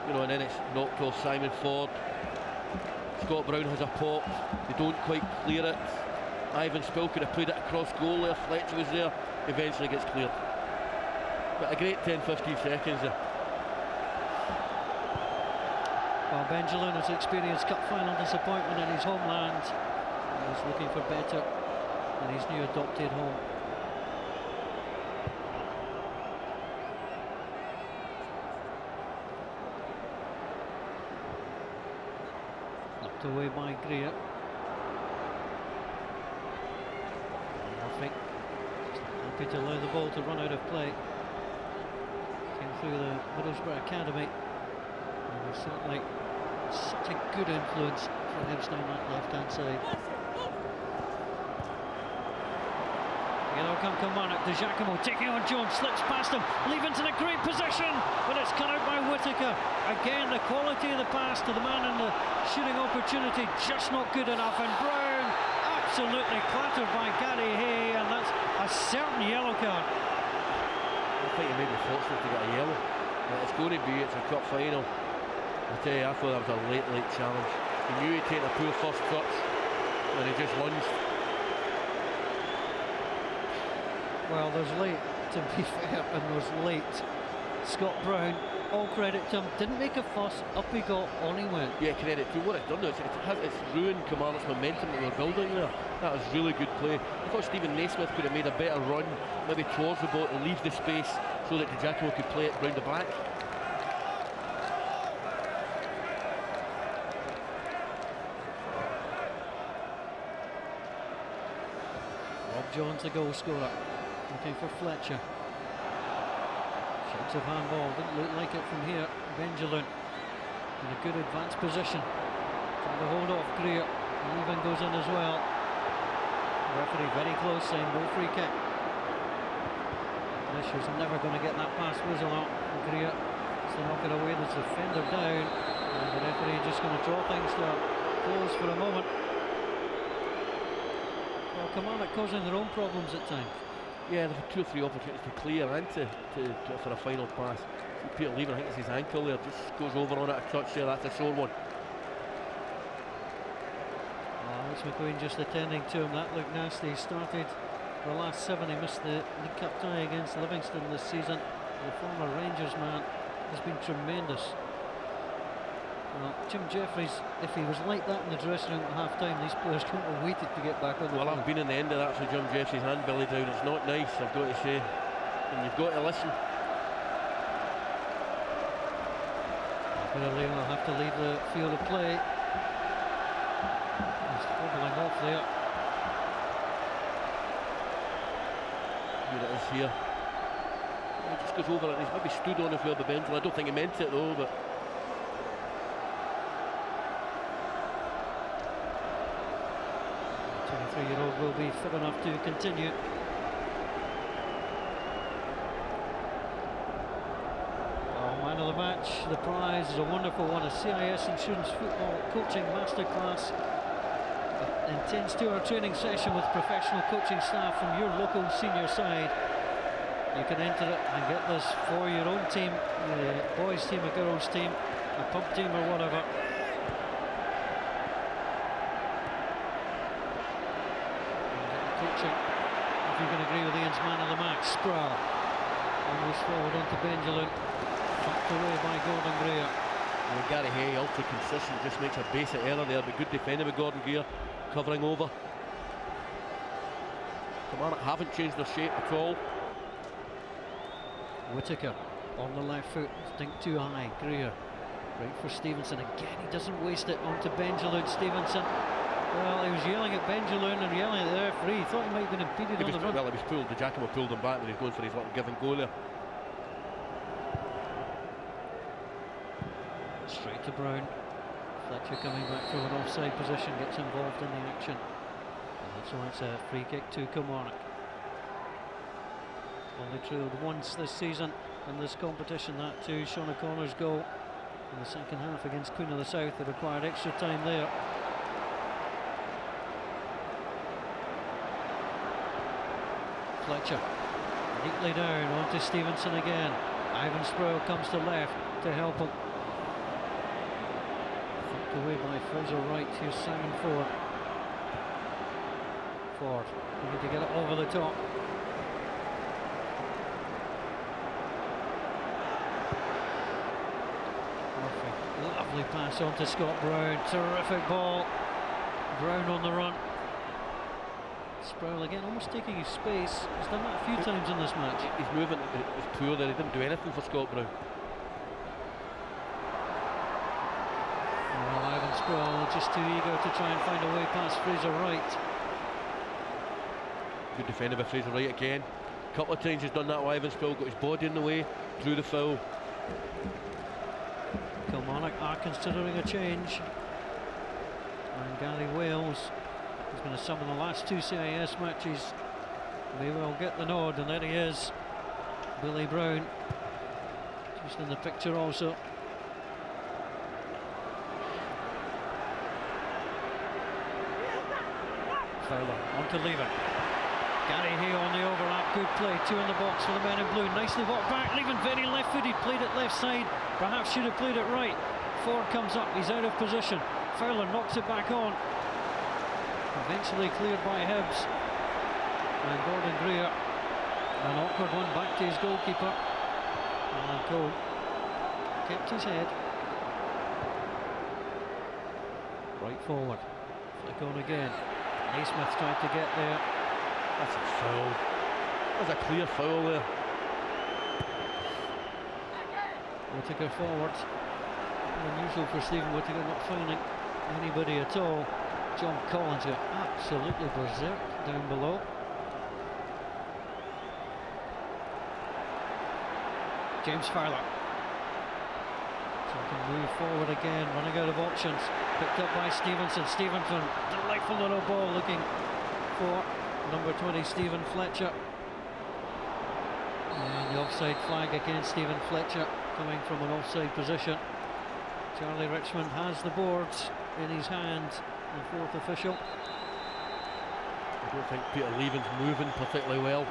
you know, and then it's knocked off Simon Ford. Scott Brown has a pop, they don't quite clear it. Ivan Spill could have played it across goal there, Fletcher was there, eventually gets cleared. But a great 10-15 seconds there. Well, Benjamin has experienced cup final disappointment in his homeland. He's looking for better in his new adopted home. Knocked away by Greer. Murphy happy to allow the ball to run out of play. Came through the Middlesbrough Academy. And was certainly such a good influence for him down that left-hand side. Here come Kilmarnock. Giacomo taking on Jones, slips past him, leaving to the great possession, but it's cut out by Whittaker. Again, the quality of the pass to the man in the shooting opportunity just not good enough, and Brown absolutely clattered by Gary Hay, and that's a certain yellow card. I think he may be fortunate to get a yellow. It's going to be, it's a cup final. I tell you, I thought that was a late challenge. He knew he'd taken a poor first touch and he just lunged. Well, there's late, to be fair, and there's late. Scott Brown, all credit to him, didn't make a fuss, up he got, on he went. Yeah, credit to what it's done. It's ruined Kilmarnock's momentum that we were building there. That was really good play. I thought Stephen Naismith could have made a better run, maybe towards the ball to leave the space so that DiGiacomo could play it round the back. Rob Jones, the goal scorer, looking for Fletcher. Shakes of handball, didn't look like it from here. Benjamin in a good advanced position, trying to hold off Greer. Leven goes in as well. Referee very close, saying no free kick. Nisha's never going to get that pass whistle out. Greer has to knock it away. There's a defender down, and the referee just going to draw things to a close for a moment. Well, Kilmarnock causing their own problems at times. Yeah, there were 2 or 3 opportunities to clear and for a final pass. Peter Leven, I think it's his ankle there, just goes over on it a touch there. That's a sore one. Alex McQueen just attending to him. That looked nasty. He started the last 7. He missed the League Cup tie against Livingston this season. The former Rangers man has been tremendous. Well, Jim Jeffries, if he was like that in the dressing room at half-time, these players couldn't have waited to get back on the Well, field. I've been in the end of that for Jim Jeffries and Billy down. It's not nice, I've got to say. And you've got to listen. Billy will have to leave the field of play. He's wobbling off there. Here it is here. He just goes over it. He's maybe stood on it for the bench. I don't think he meant it though, but 23-year-old will be fit enough to continue. Oh, man of the match, the prize is a wonderful one, a CIS Insurance Football Coaching Masterclass. An intense 2-hour training session with professional coaching staff from your local senior side. You can enter it and get this for your own team, the boys team, a girls team, a pub team or whatever. Coaching, if you can agree with Ian's man of the match, Sproul. Almost forward onto Benjamin, tucked away by Gordon Greer. well, Gary Hay, ultra consistent, just makes a basic error there, but good defending with Gordon Greer, covering over. Kilmarnock haven't changed their shape at all. Whittaker on the left foot, think too high. Greer, right for Stevenson again. He doesn't waste it onto Benjamin. Stevenson, well, he was yelling at Benjamin and yelling at the referee. He thought he might have been impeded on the run. Well, he was pulled. DiGiacomo pulled him back when he was going for his little give and go there. Straight to Brown. Fletcher coming back from an offside position, gets involved in the action. And so it's a free kick to Kilmarnock. Only trailed once this season in this competition, that to Sean O'Connor's goal in the second half against Queen of the South. They required extra time there. Fletcher neatly down onto Stevenson again. Ivan Sproul comes to left to help him. Fucked away by Fraser Wright. Here's Simon Ford. Ford looking to get it over the top. Lovely pass on to Scott Brown. Terrific ball. Brown on the run. Sproul again, almost taking his space. He's done that a few times in this match. His movement is poor there. He didn't do anything for Scott Brown. Well, Ivan Sproul just too eager to try and find a way past Fraser Wright. Good defender by Fraser Wright again. A couple of times he's done that with Ivan Sproul, got his body in the way, drew the foul. Kilmarnock are considering a change. And Gary Wales is going to summon the last two CIS matches. May well get the nod, and there he is. Billy Brown, just in the picture also. Fowler onto Leven. Gary Hay on the overlap, good play, 2 in the box for the men in blue, nicely walked back, leaving very left-footed, played it left side, perhaps should have played it right. Ford comes up, he's out of position, Fowler knocks it back on, eventually cleared by Hibs, and Gordon Greer, an awkward one back to his goalkeeper, and Cole kept his head, right forward, flick on again, Naismith tried to get there. That's a foul. That's a clear foul there. Whittaker forward. Unusual for Stephen Whittaker, not finding anybody at all. John Collins got absolutely berserk down below. James Fowler. So can move forward again, running out of options. Picked up by Stevenson. Stevenson, delightful little ball looking for number 20, Stephen Fletcher. And the offside flag against Stephen Fletcher, coming from an offside position. Charlie Richmond has the boards in his hand, the fourth official. I don't think Peter Leven's moving particularly well.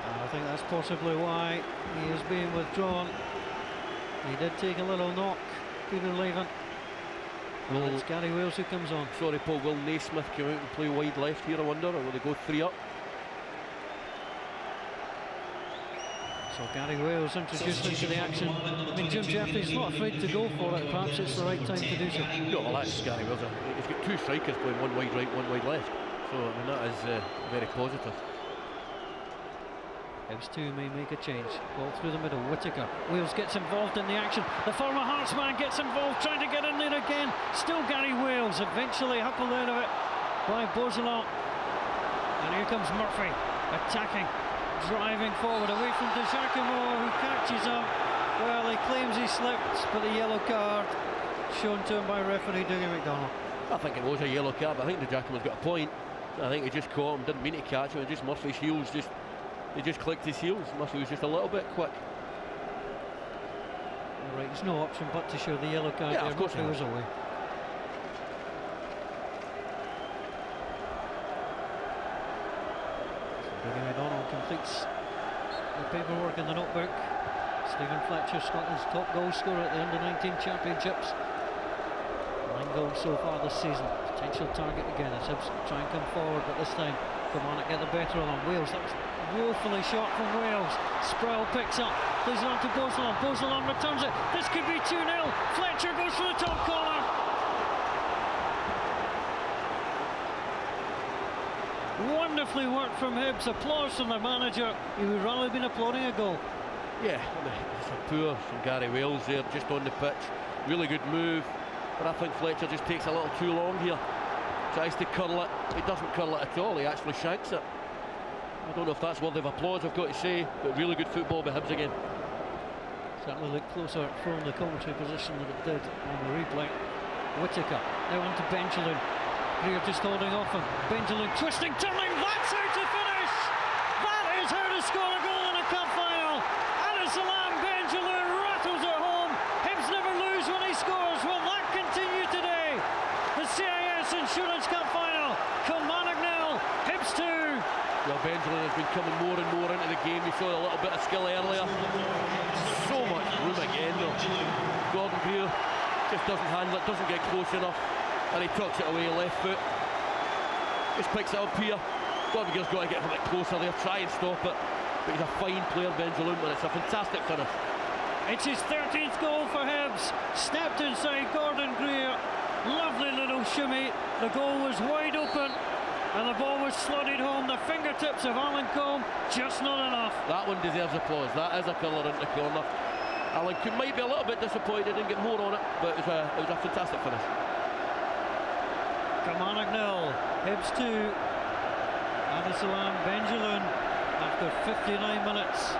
And I think that's possibly why he is being withdrawn. He did take a little knock, Peter Leven. Well, it's Gary Wales who comes on. Sorry, Paul, will Naismith come out and play wide left here, I wonder, or will they go 3 up? So Gary Wales introduced into the action. I mean, Jim Jeffries not afraid to go for it. Perhaps it's the right time to do so. No, well, that's Gary Wales. He's got 2 strikers playing one wide right, one wide left. So, I mean, that is very positive. Hibs 2 may make a change. Ball through the middle. Whittaker. Wales gets involved in the action. The former Hearts man gets involved, trying to get in there again. Still Gary Wales. Eventually huckled out of it by Beausoleil. And here comes Murphy attacking, driving forward away from De Giacomo, who catches him. Well, he claims he slipped, but the yellow card shown to him by referee Dougie McDonald. I think it was a yellow card, but I think De Giacomo's got a point. I think he just caught him, didn't mean to catch him. Just Murphy's heels he just clicked his heels. Murphy was just a little bit quick. All right, there's no option but to show the yellow card. Yeah, there. of course Murphy was away. Dougie McDonald completes the paperwork in the notebook. Stephen Fletcher, Scotland's top goal scorer at the Under-19 Championships. 9 goals so far this season. Potential target again as Hibs try and come forward, but this time Kilmarnock get the better of them. Wales, that's woefully shot from Wales. Sproul picks up, plays it on to Beausoleil. Beausoleil returns it. This could be 2-0. Fletcher goes for the top corner. Wonderfully worked from Hibs. Applause from the manager. He would rather have been applauding a goal. Yeah, I mean, it's a poor from Gary Wales there, just on the pitch. Really good move, but I think Fletcher just takes a little too long here. Tries to curl it. He doesn't curl it at all. He actually shanks it. I don't know if that's worthy of applause, I've got to say, but really good football by Hibs again. Certainly looked closer from the commentary position than it did on the replay. Whittaker, now on to Benjamin. Greer just holding off him. Benjamin twisting, turning, that's how to finish! That is how to score a goal in a cup final! Salam Benjamin rattles it home. Hibs never lose when he scores. Will that continue today? The CIS Insurance Cup final. Kilmarnock 0, Hibs 2. Well, Benjamin has been coming more and more into the game. We saw a little bit of skill earlier. So much room again though. Gordon Greer just doesn't handle it, doesn't get close enough, and he tucks it away left foot. Just picks it up here. Gordon Greer's got to get a bit closer there, try and stop it. But he's a fine player, Benjamin, and it's a fantastic finish. It's his 13th goal for Hibs. Stepped inside Gordon Greer. Lovely little shimmy. The goal was wide open, and the ball was slotted home. The fingertips of Alan Combe, just not enough. That one deserves applause. That is a killer into the corner. Alan Combe might be a little bit disappointed, didn't get more on it, but it was a fantastic finish. Kilmarnock 0, Hibs 2. Abdessalam Benjamin after 59 minutes.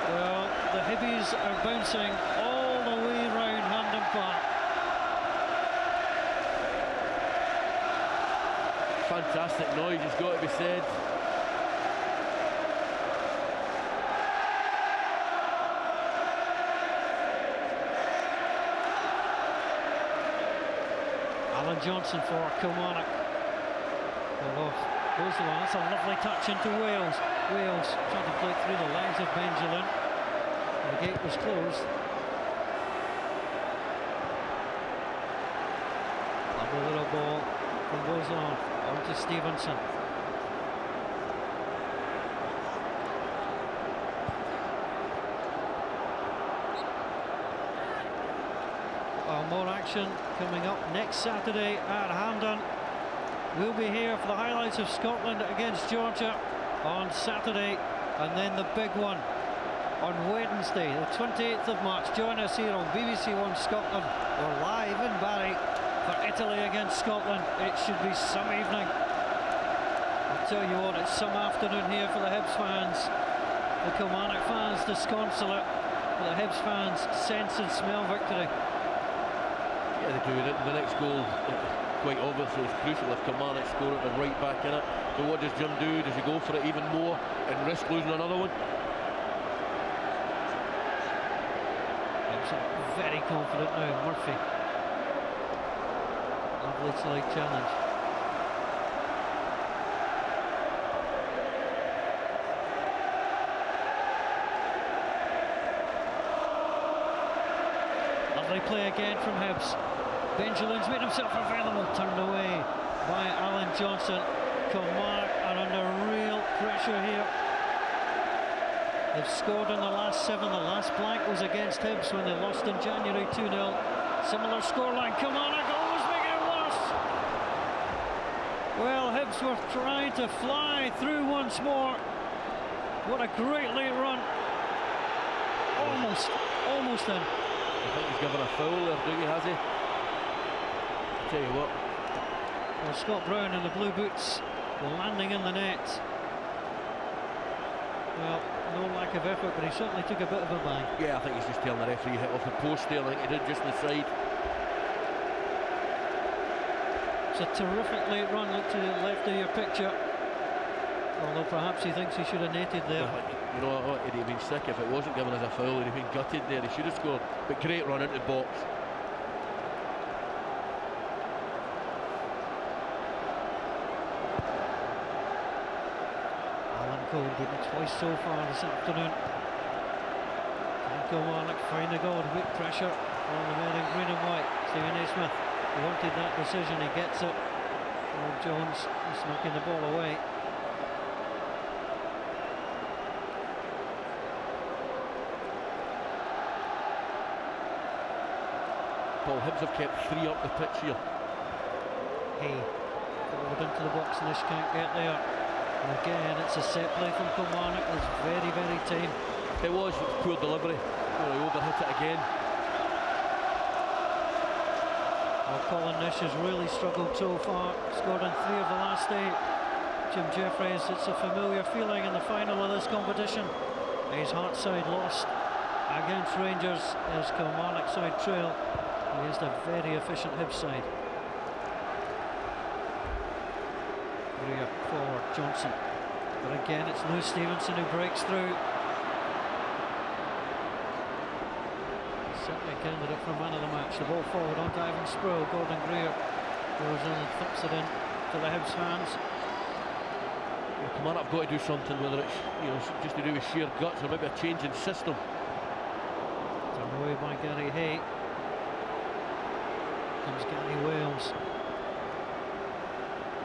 Well, the Hibbies are bouncing all the way round Hampden Park. Fantastic noise, it's got to be said. Johnson for Kilmarnock. Well, goes the one. That's a lovely touch into Wales. Wales trying to play through the legs of Benjamin. The gate was closed. Lovely little ball from Bozon on to Stevenson. Well, more action coming up next Saturday at Hampden. We'll be here for the highlights of Scotland against Georgia on Saturday, and then the big one on Wednesday, the 28th of March. Join us here on BBC One Scotland. We're live in Barry for Italy against Scotland. It should be some evening. I'll tell you what, it's some afternoon here for the Hibs fans. The Kilmarnock fans disconsolate. For the Hibs fans, sense and smell victory. Yeah, they do. The next goal, quite obviously, is crucial. If Kilmarnock score it, they're right back in it. So what does Jim do? Does he go for it even more and risk losing another one? Very confident now, Murphy. Lovely slight challenge. Lovely play again from Hibs. Benjalin's made himself available, turned away by Alan Johnson. Kilmarnock are under real pressure here. They've scored in the last 7. The last blank was against Hibs when they lost in January 2-0. Similar scoreline. Kilmarnock almost making it worse. Well, Hibs were trying to fly through once more. What a great late run. Almost in. I think he's given a foul there, Dougie, has he? I'll tell you what. Well, Scott Brown in the blue boots landing in the net. Well, no lack of effort, but he certainly took a bit of a bang. Yeah, I think he's just telling the referee hit off the post there. I think he did just in the side. It's a terrific late run. Look to the left of your picture. Although perhaps he thinks he should have netted there. You know what, he'd have been sick if it wasn't given as a foul. He'd have been gutted there. He should have scored. But great run into the box. Cole beaten twice so far this afternoon. Can Kilmarnock find the goal? Big pressure on the men in green and white. Stephen A. Smith wanted that decision, he gets it. Rob Jones is knocking the ball away. Paul, Hibs have kept 3 up the pitch here. Hey, forward into the box, Nish can't get there. And again, it's a set play from Kilmarnock. It's very, very tame. It was poor delivery. He overhit it again. Well, Colin Nish has really struggled so far. Scored in 3 of the last 8. Jim Jeffries, it's a familiar feeling in the final of this competition. His Heart side lost against Rangers as Kilmarnock side trail against a very efficient Hibs side. Forward, Johnson. But again, it's Lou Stevenson who breaks through. Certainly a candidate for man of the match. The ball forward onto Ivan Sproul. Gordon Greer goes in and thups it in to the Hibs fans. Well, Kilmarnock have got to do something, whether it's just to do with sheer guts or maybe a change in system. Turned away by Gary Hay. Comes Gary Wales.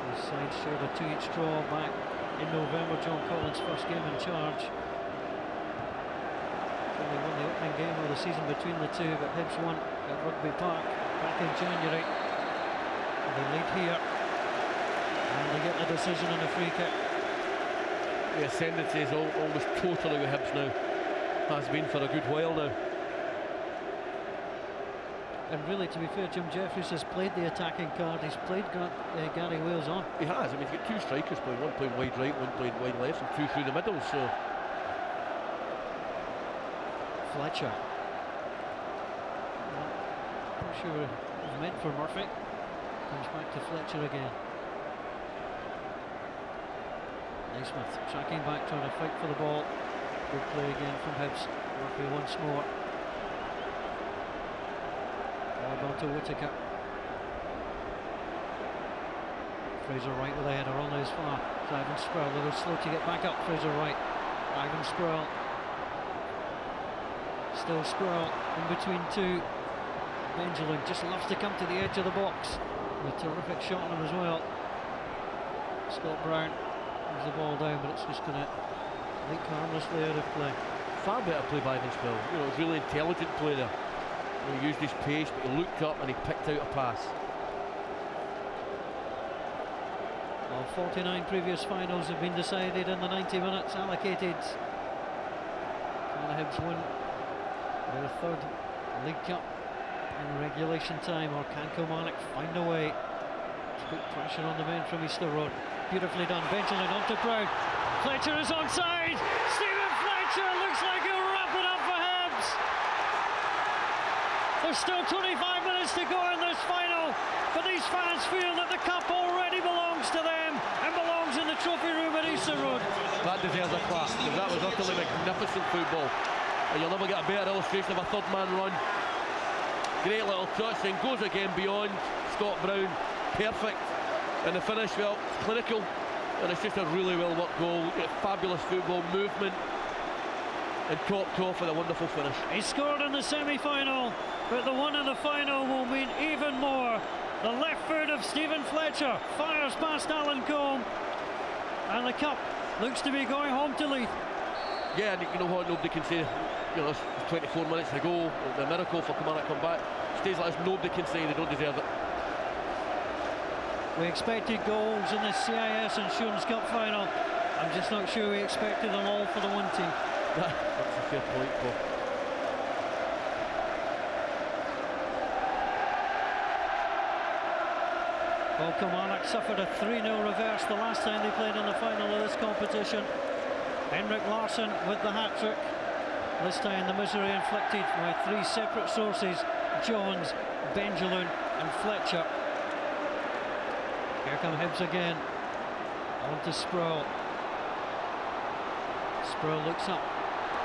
His side shared a 2-each draw back in November, John Collins' first game in charge. Only won the opening game of the season between the two, but Hibs won at Rugby Park back in January. And they lead here, and they get the decision on a free kick. The ascendancy is almost totally with Hibs now. Has been for a good while now. And really, to be fair, Jim Jeffries has played the attacking card. He's played Gary Wales on. He has. I mean, he's got 2 strikers playing, one playing wide right, one playing wide left, and 2 through the middle. So Fletcher. Not sure it was meant for Murphy. Comes back to Fletcher again. Naismith tracking back, trying to fight for the ball. Good play again from Hibs. Murphy once more. Ball on to Whittaker. Fraser Wright with a header only as far. So Ivan Spurl a little slow to get back up. Fraser Wright. Ivan Spurl. Still Spurl in between two. Benjamin just loves to come to the edge of the box. And a terrific shot on him as well. Scott Brown moves the ball down, but it's just going to leak harmlessly out of play. Far better play by Ivan Spurl. You know, really intelligent play there. He used his pace, but he looked up and he picked out a pass. Well, 49 previous finals have been decided in the 90 minutes allocated. Can the Hibs win their third League Cup in regulation time, or can Kilmarnock find a way to put pressure on the men from Easter Road? Beautifully done. Benjamin onto Brown. Fletcher is onside. Stephen Fletcher looks like he'll wrap it up for Hibs. There's still 25 minutes to go in this final, but these fans feel that the cup already belongs to them and belongs in the trophy room at Easter Road. That deserves a clap, because that was utterly magnificent football. And you'll never get a better illustration of a third man run. Great little touch, and goes again beyond Scott Brown. Perfect. And the finish, well, clinical. And it's just a really well worked goal. Fabulous football movement. And topped off with a wonderful finish. He scored in the semi-final, but the one in the final will mean even more. The left foot of Stephen Fletcher fires past Alan Combe, and the cup looks to be going home to Leith. Yeah, and you know what, nobody can say, you know, it's 24 minutes to go, the miracle for Kilmarnock come back. Stays like this, nobody can say they don't deserve it. We expected goals in the CIS Insurance Cup final. I'm just not sure we expected them all for the one team. That's a fair point, Paul. Well, Kilmarnock suffered a 3-0 reverse the last time they played in the final of this competition. Henrik Larsson with the hat-trick. This time the misery inflicted by three separate sources: Jones, Benjamin and Fletcher. Here come Hibs again. On to Sproul. Sproul looks up,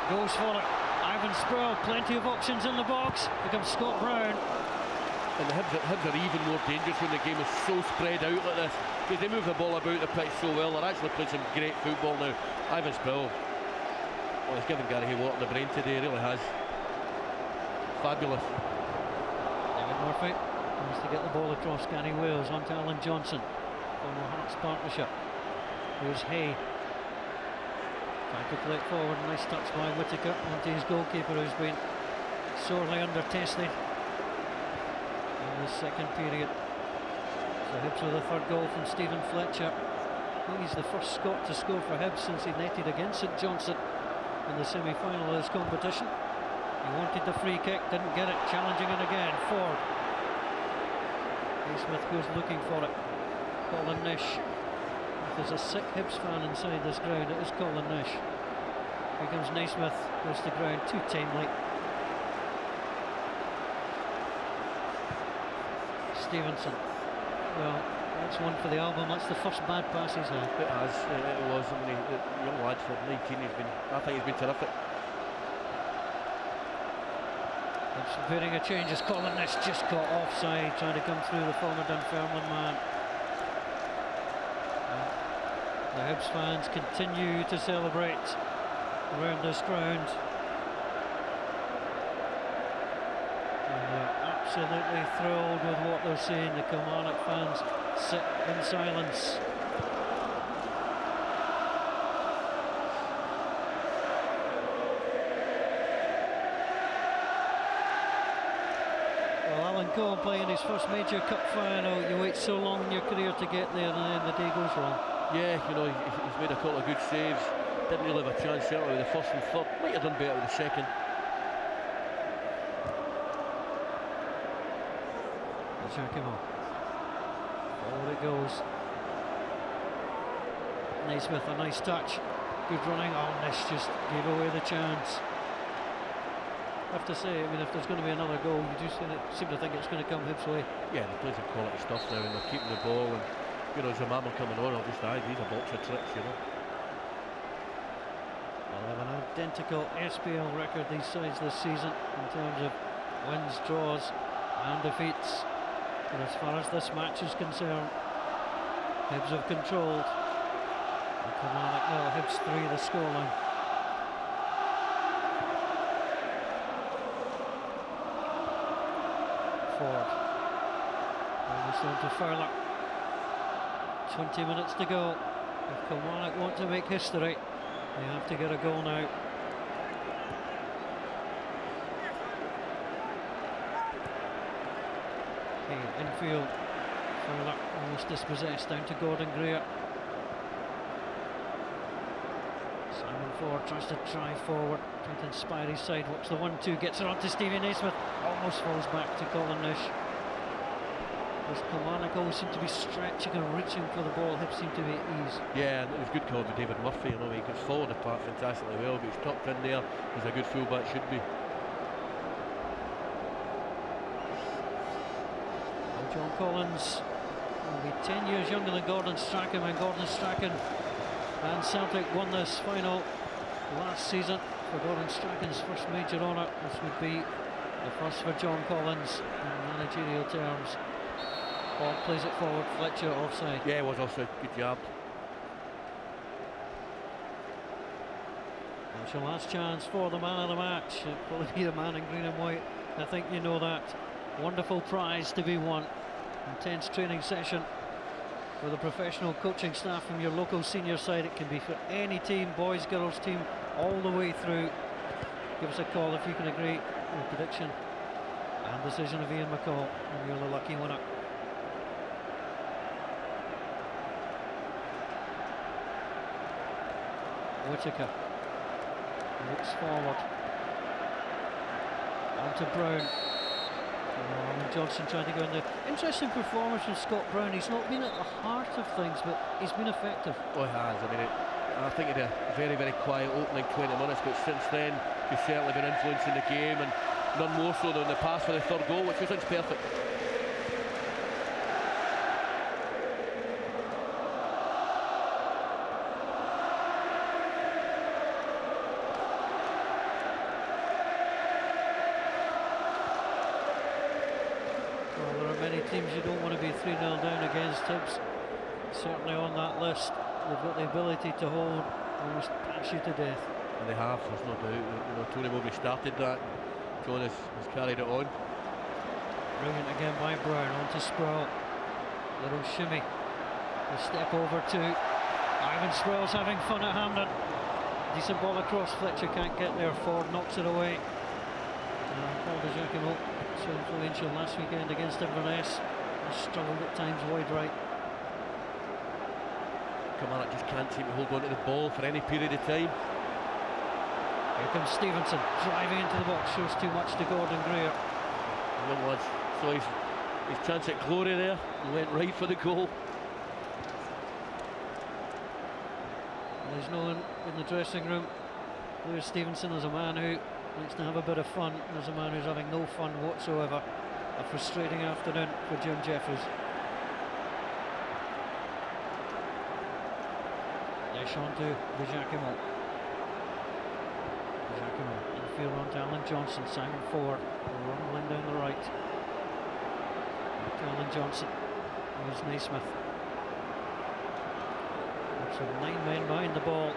goes for it. Ivan Sproul, plenty of options in the box. Here comes Scott Brown. And the Hibs are even more dangerous when the game is so spread out like this, because they move the ball about the pitch so well. They're actually playing some great football now. Ivan Sproul, well, he's given Gary Watt the brain today, he really has. Fabulous. David Murphy wants to get the ball across. Gary Wales onto Alan Johnson. Former Hearts partnership. Here's Hay. Trying to play it forward. Nice touch by Whittaker onto his goalkeeper, who's been sorely under-tested in the second period. So Hibs with a third goal from Stephen Fletcher. I think he's the first Scot to score for Hibs since he netted against St Johnstone in the semi-final of this competition. He wanted the free kick, didn't get it, challenging it again. Ford. Smith goes looking for it. Colin Nish. If there's a sick Hibs fan inside this ground, it is Colin Nish. Here comes Naismith, goes to ground too tamely. Stevenson. Well, that's one for the album. That's the first bad pass he's had. It has, it was. I mean, the young lad for 19, I think he's been terrific. Preparing a change as Colin Nish just got offside, trying to come through the former Dunfermline man. The Hibs fans continue to celebrate around this ground. And they're absolutely thrilled with what they're seeing. The Kilmarnock fans sit in silence. Combe playing his first major cup final. You wait so long in your career to get there, and then the day goes wrong. Yeah, you know, he's made a couple of good saves. Didn't really have a chance, certainly with the first and third. Might have done better with the second. Giacomo. Forward it goes. Naismith, a nice touch. Good running. Oh, Nish just gave away the chance. I have to say, I mean, if there's going to be another goal, you do seem to think it's going to come Hibs' way. Yeah, they play some quality stuff now, and they're keeping the ball, and you know, Zamama coming on, obviously, these are box of tricks, you know. They'll have an identical SPL record these sides this season in terms of wins, draws and defeats. And as far as this match is concerned, Hibs have controlled. And Kilmarnock now, Hibs 3 the scoreline. Ford. Almost on to Fowler. 20 minutes to go. If Kilmarnock want to make history, they have to get a goal now. Okay, infield. Fowler almost dispossessed, down to Gordon Greer. Simon Ford tries to drive forward, trying to inspire his side. Watch the 1-2, gets it on to Stevie Naismith. Almost falls back to Colin Nish. As Kilmarnock always seem to be stretching and reaching for the ball, Hibs seem to be at ease. Yeah, and it was good call to David Murphy. You know, he gets fallen apart fantastically well, but he's tucked in there as a good fullback should be. Well, John Collins will be 10 years younger than Gordon Strachan when Gordon Strachan and Celtic won this final last season. For Gordon Strachan's first major honour, this would be the first for John Collins in managerial terms. Ball plays it forward, Fletcher offside. Yeah, it was offside, good job. It's your last chance for the man of the match. It'll probably be the man in green and white. I think you know that. Wonderful prize to be won. Intense training session with a professional coaching staff from your local senior side. It can be for any team, boys, girls team, all the way through. Give us a call if you can agree with prediction and decision of Ian McCall, and you're the lucky winner. Whittaker looks forward. On to Brown. And Johnson trying to go in there. Interesting performance from Scott Brown. He's not been at the heart of things, but he's been effective. Oh, he has. I mean, I think he had a very, very quiet opening 20 minutes, but since then he's certainly been influencing the game, and none more so than the pass for the third goal, which was perfect. Teams you don't want to be 3-0 down against. Hibs certainly on that list. They've got the ability to hold, almost pass you to death. And they have, there's no doubt. You know, Tony Mowbray started that. John has carried it on. Brilliant again by Brown, on to Sproul. Little shimmy. A step over to Ivan Sproul's having fun at Hampden. Decent ball across, Fletcher can't get there. Ford knocks it away. Paul de Giacomo, so influential last weekend against Inverness, struggled at times wide right. Kilmarnock just can't seem to hold on to the ball for any period of time. Here comes Stevenson driving into the box, shows too much to Gordon Greer. Young lads saw his chance at glory there and went right for the goal. There's no one in the dressing room. There's Stevenson as a man who likes to have a bit of fun. There's a man who's having no fun whatsoever. A frustrating afternoon for Jim Jeffries. Yes, on to De Giacomo. De Giacomo infield on to Alan Johnson. Simon Ford rumbling down the right. To Alan Johnson. There's Naismith. So 9 men behind the ball.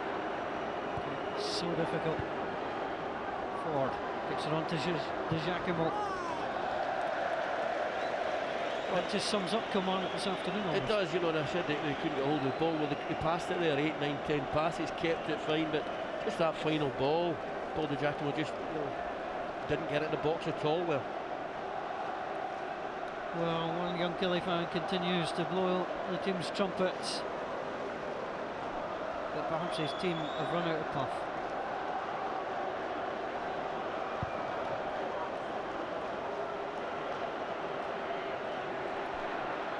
It's so difficult. Ford gets it on to De Giacomo. That just sums up Kilmarnock this afternoon. Almost. It does, you know, and I said they couldn't get hold of the ball. Well, they passed it there, 8, 9, 10 passes, kept it fine, but just that final ball, Paul De Giacomo just didn't get it in the box at all there. Well, one young Killie fan continues to blow the team's trumpets, but perhaps his team have run out of puff.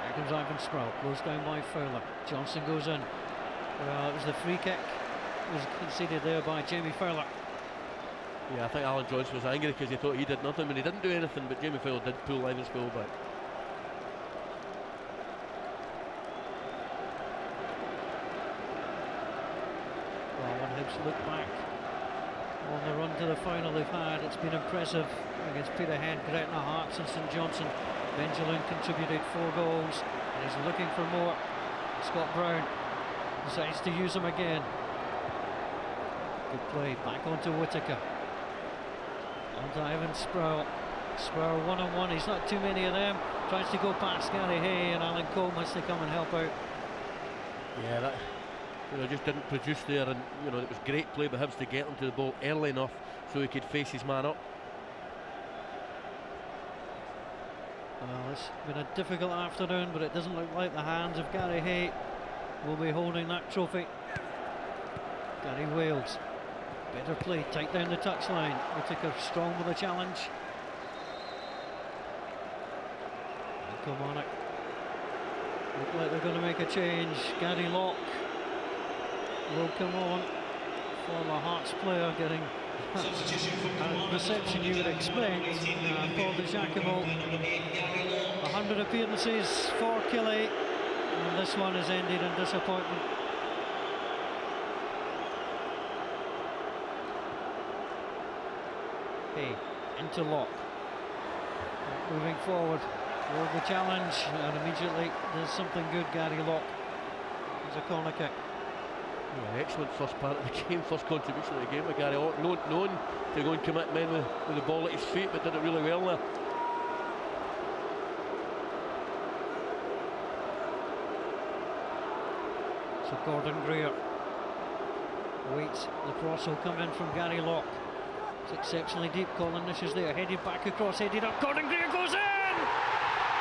Here comes Ivan Sproul, goes down by Fowler. Johnson goes in. Well, it was the free kick. It was conceded there by Jamie Fowler. Yeah, I think Alan Johnson was angry because he thought he did nothing, but he didn't do anything, but Jamie Fowler did pull Ivan Sproul back. Look back on the run to the final they've had. It's been impressive against Peterhead, Gretna, Hearts and St Johnson. Benjamin contributed 4 goals and he's looking for more. Scott Brown decides to use him again. Good play, back onto Whittaker. Onto Ivan Sproul. Sproul one-on-one, he's not too many of them. Tries to go past Gary Hay, and Alan Cole has to come and help out. Yeah, that just didn't produce there, and it was great play by Hibs to get him to the ball early enough so he could face his man up. Well, it's been a difficult afternoon, but it doesn't look like the hands of Gary Hay will be holding that trophy. Gary Wales, better play, tight down the touchline. Whittaker strong with a challenge. And Kilmarnock look like they're going to make a change. Gary Locke will come on. Former Hearts player getting a reception you would expect. Paul de Giacomo, 100 appearances for Killie, and this one has ended in disappointment. Hey, into Locke. Moving forward, will the challenge, and immediately there's something good. Gary Locke. There's a corner kick. Yeah, excellent first part of the game, first contribution to the game with Gary Locke, known to go and commit men with the ball at his feet, but did it really well there. So Gordon Greer waits, the cross will come in from Gary Locke. It's exceptionally deep, Colin Nish is there, headed back across, headed up, Gordon Greer goes in!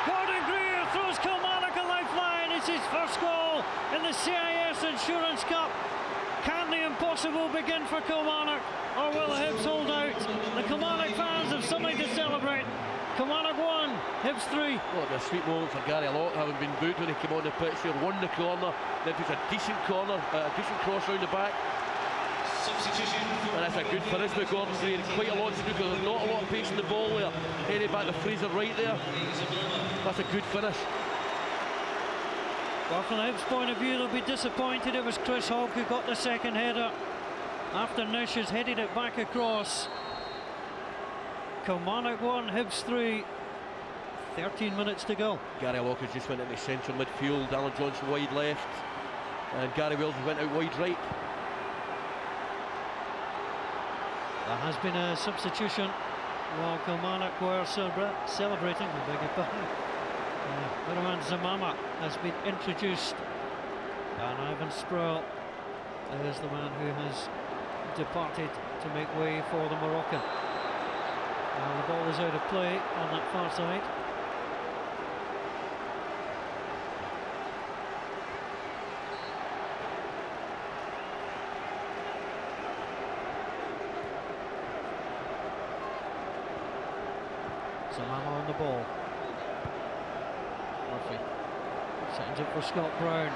Gordon Greer throws Kilmarnock a lifeline. It's his first goal in the CIS Insurance Cup. Can the impossible begin for Kilmarnock, or will the Hibs hold out? The Kilmarnock fans have something to celebrate. Kilmarnock 1, Hibs 3. What a sweet moment for Gary Locke, having been booed when he came on the pitch here, won the corner, then puts a decent corner, a decent cross round the back. And that's a good finish by Gordon Greer. Quite a lot to do because there's not a lot of pace in the ball there. Headed back to Fraser right there. That's a good finish. Well, from the Hibs point of view, they'll be disappointed. It was Chris Hogg who got the second header after Nish has headed it back across. Kilmarnock 1, Hibs 3. 13 minutes to go. Gary Locke has just went into central midfield. Alan Johnson wide left, and Gary Wales went out wide right. There has been a substitution while Kilmarnock were celebrating. I beg your pardon. Mirman Zamama has been introduced, and Ivan Sproul is the man who has departed to make way for the Moroccan. Now the ball is out of play on that far side. Zamama on the ball. Murphy sends it for Scott Brown.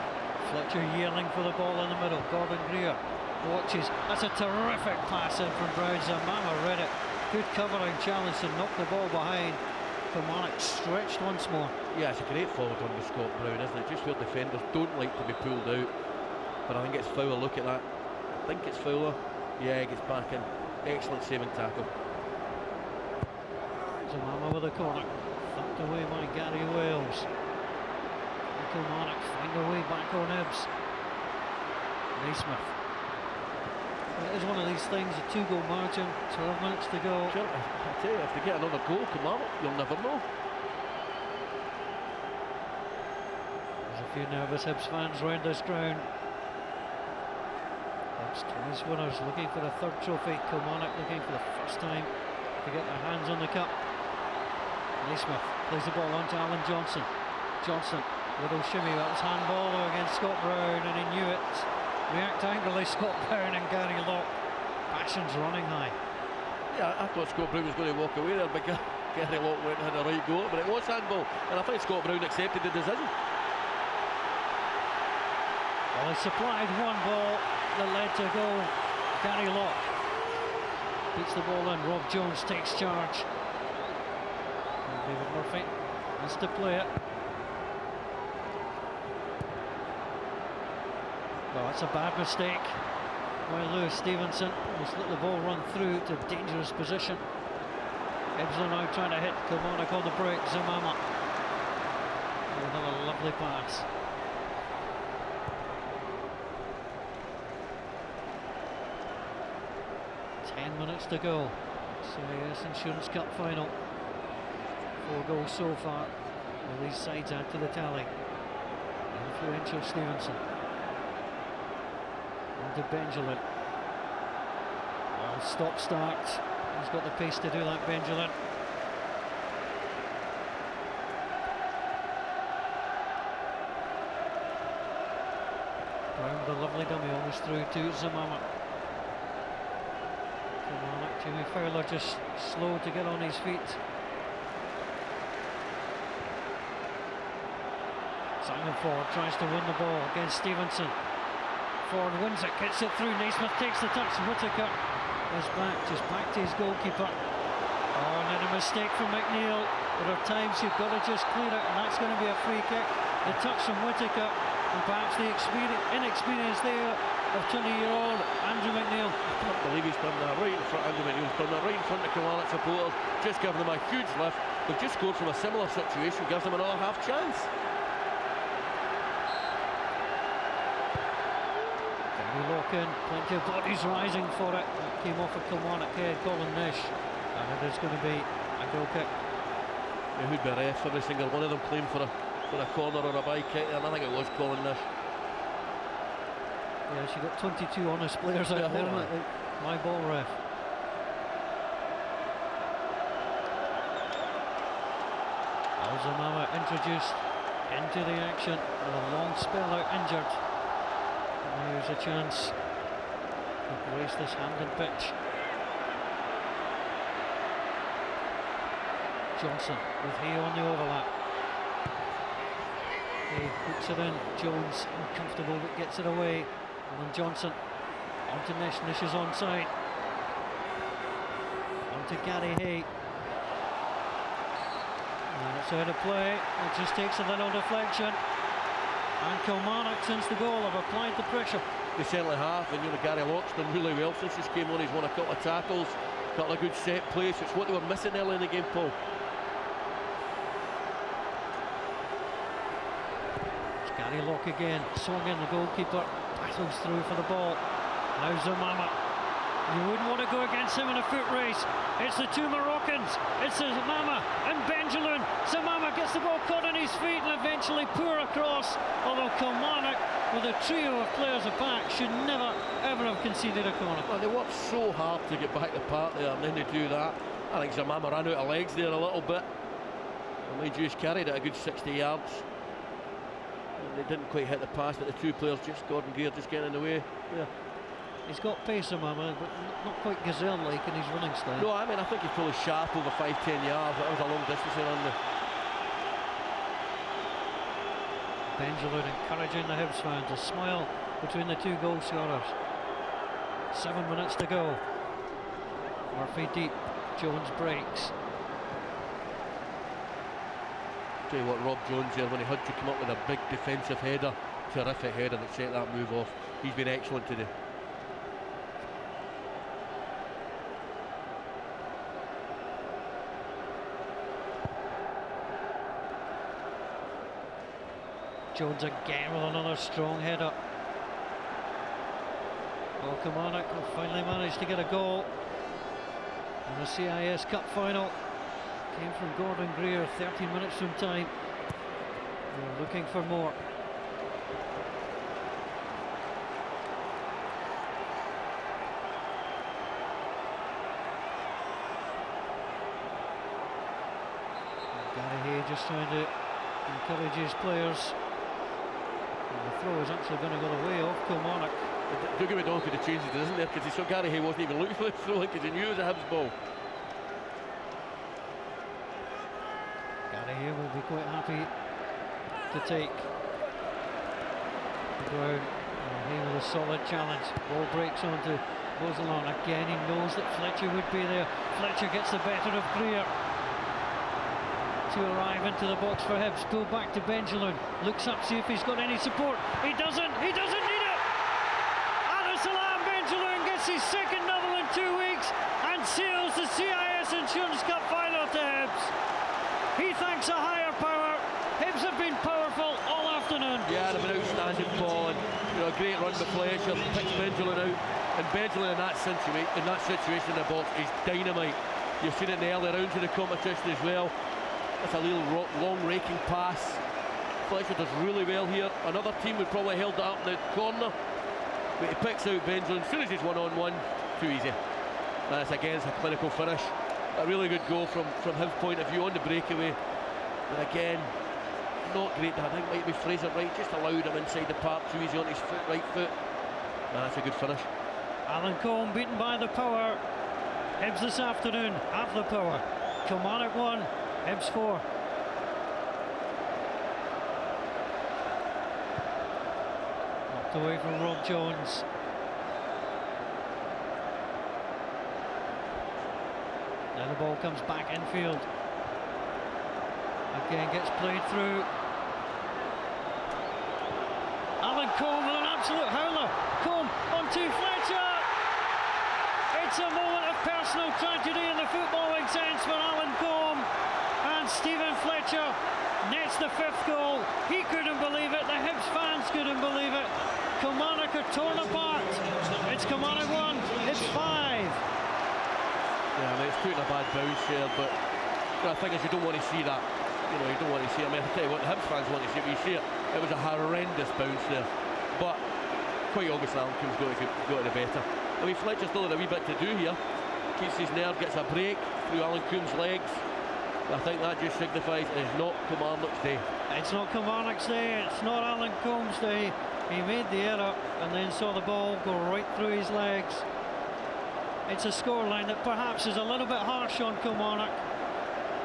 Fletcher yearning for the ball in the middle. Gordon Greer watches. That's a terrific pass in from Brown. Zamama read it. Good covering challenge to knock the ball behind. Kilmarnock stretched once more. Yeah, it's a great forward on with Scott Brown, isn't it? Just where defenders don't like to be pulled out. But I think it's Fowler. Look at that. I think it's Fowler. Yeah, he gets back in. Excellent saving tackle. Zamama with a corner. Thumped away by Gary Wales. And Kilmarnock find a way back on Hibs. Naismith. It is one of these things, a 2-goal margin, 12 minutes to go. Sure, I tell you, if they get another goal, Kilmarnock, you'll never know. There's a few nervous Hibs fans round this ground. Hibs twice winners, looking for a third trophy. Kilmarnock looking for the first time to get their hands on the cup. Naismith plays the ball on to Alan Johnson. Johnson, little shimmy, that was handball against Scott Brown, and he knew it. React angrily, Scott Brown and Gary Locke. Passions running high. Yeah, I thought Scott Brown was going to walk away there, but Gary Locke went and had a right go, but it was handball, and I think Scott Brown accepted the decision. Well, he supplied one ball that led to a goal. Gary Locke beats the ball in. Rob Jones takes charge. And David Murphy has to play it. Well, that's a bad mistake by Lewis Stevenson. Just let the ball run through to a dangerous position. Hibs are now trying to hit Kilmarnock on the break. Zamama. Another lovely pass. 10 minutes to go. CIS Insurance Cup final. 4 goals so far. Well, these sides add to the tally. Influential Stevenson. On to Benjamin. Well, stop start. He's got the pace to do that, Benjamin. Brown, the lovely dummy, almost through to Zamama. Kilmarnock, Jimmy Fowler just slow to get on his feet. Simon Ford tries to win the ball against Stevenson. Ford wins it, gets it through. Naismith takes the touch. Whittaker is back, just back to his goalkeeper. Oh, and then a mistake from McNeil. There are times you've got to just clear it, and that's going to be a free kick. The touch from Whittaker, and perhaps the inexperience there of 20-year-old Andrew McNeil. I can't believe he's done that right in front of Andrew McNeil's done that right in front of Kilmarnock supporters, just giving them a huge lift. They've just scored from a similar situation, gives them another half chance. Lock in, plenty of bodies rising for it. That came off a Kilmarnock head, Colin Nish, and it is going to be a goal kick. Yeah, who'd be refs? Every single one of them claimed for a corner or a bye kick, and I think it was Colin Nish. Yeah, she got 22 honest players out there, my ball ref. Alzamama introduced into the action with a long spell out injured. And here's a chance to race this Hampden pitch. Johnson with Hay on the overlap. Hay puts it in. Jones uncomfortable but gets it away. And then Johnson onto Nish. Nish is onside. Onto Gary Hay. And it's out of play. It just takes a little deflection. And Kilmarnock, since the goal, have applied the pressure. They certainly have, and Gary Locke's done really well since he's came on. He's won a couple of tackles, a couple of good set plays. It's what they were missing early in the game, Paul. It's Gary Locke again, swung in, the goalkeeper battles through for the ball. Now Zamama. You wouldn't want to go against him in a foot race. It's the two Moroccans. It's Zamama and Benjamin. Zamama gets the ball caught on his feet and eventually poor across. Although Kilmarnock, with a trio of players aback, should never ever have conceded a corner. Well, they worked so hard to get back the part there, and then they do that. I think Zamama ran out of legs there a little bit. And mind you, he's carried it a good 60 yards. And they didn't quite hit the pass, but the two players, just Gordon Greer, just getting in the way. Yeah. He's got pace, Zamama, but not quite gazelle-like in his running style. No, I mean, I think he's probably sharp over 5-10 yards. That was a long distance around there. Benjamin encouraging the Hibs fans, a smile between the two goal scorers. 7 minutes to go. Murphy deep, Jones breaks. Tell you what, Rob Jones here, when he had to come up with a big defensive header, terrific header that set that move off. He's been excellent today. Jones again with another strong header. Well, Kilmarnock will finally manage to get a goal in the CIS Cup final. Came from Gordon Greer, 13 minutes from time. They're looking for more. Gary Hay just trying to encourage his players. And the throw is actually going to go the way off Kilmarnock. Don't give me donkey the changes, isn't there? Because he saw Gary Hay wasn't even looking for the throw because he knew it was a Hibs ball. Gary Hay will be quite happy to take the ground. Hay with a solid challenge. Ball breaks onto Bozelon. Again, he knows that Fletcher would be there. Fletcher gets the better of Greer to arrive into the box for Hibs. Go back to Benjamin. Looks up, see if he's got any support. He doesn't need it! Abdulsalam Benjamin gets his second double in 2 weeks and seals the CIS Insurance Cup final to Hibs. He thanks a higher power. Hibs have been powerful all afternoon. Yeah, they've been outstanding, Paul, and a great run by Fletcher, picks Benjamin out and Benjamin in that situation in the box is dynamite. You've seen it in the early rounds of the competition as well. That's a little long raking pass. Fletcher does really well here. Another team would probably held it up in the corner, but he picks out Benjamin as soon as he's one-on-one. Too easy. That's again a clinical finish. A really good goal from his point of view on the breakaway. But again, not great. I think might be Fraser Wright just allowed him inside the park too easy on his right foot. That's a good finish. Alan Combe beaten by the power. Hibs this afternoon have the power. Kilmarnock 1, Hibs 4. Knocked away from Rob Jones. Now the ball comes back infield. Again gets played through. Alan Combe with an absolute howler. Combe onto Fletcher. It's a moment of personal tragedy in the footballing sense for Alan Combe. And Stephen Fletcher nets the 5th goal. He couldn't believe it. The Hibs fans couldn't believe it. Kilmarnock are torn apart. It's Kilmarnock 1, it's 5. Yeah, I mean, it's putting a bad bounce here, but the thing is, you don't want to see that. You know, you don't want to see it. I mean, I tell you what, the Hibs fans want to see it, but you see it. It was a horrendous bounce there. But quite obviously, Alan Coombs got the better. I mean, Fletcher still had a wee bit to do here. Keeps his nerve, gets a break through Alan Coombs' legs. I think that just signifies it's not Kilmarnock's day. It's not Kilmarnock's day, it's not Alan Combs' day. He made the error and then saw the ball go right through his legs. It's a scoreline that perhaps is a little bit harsh on Kilmarnock,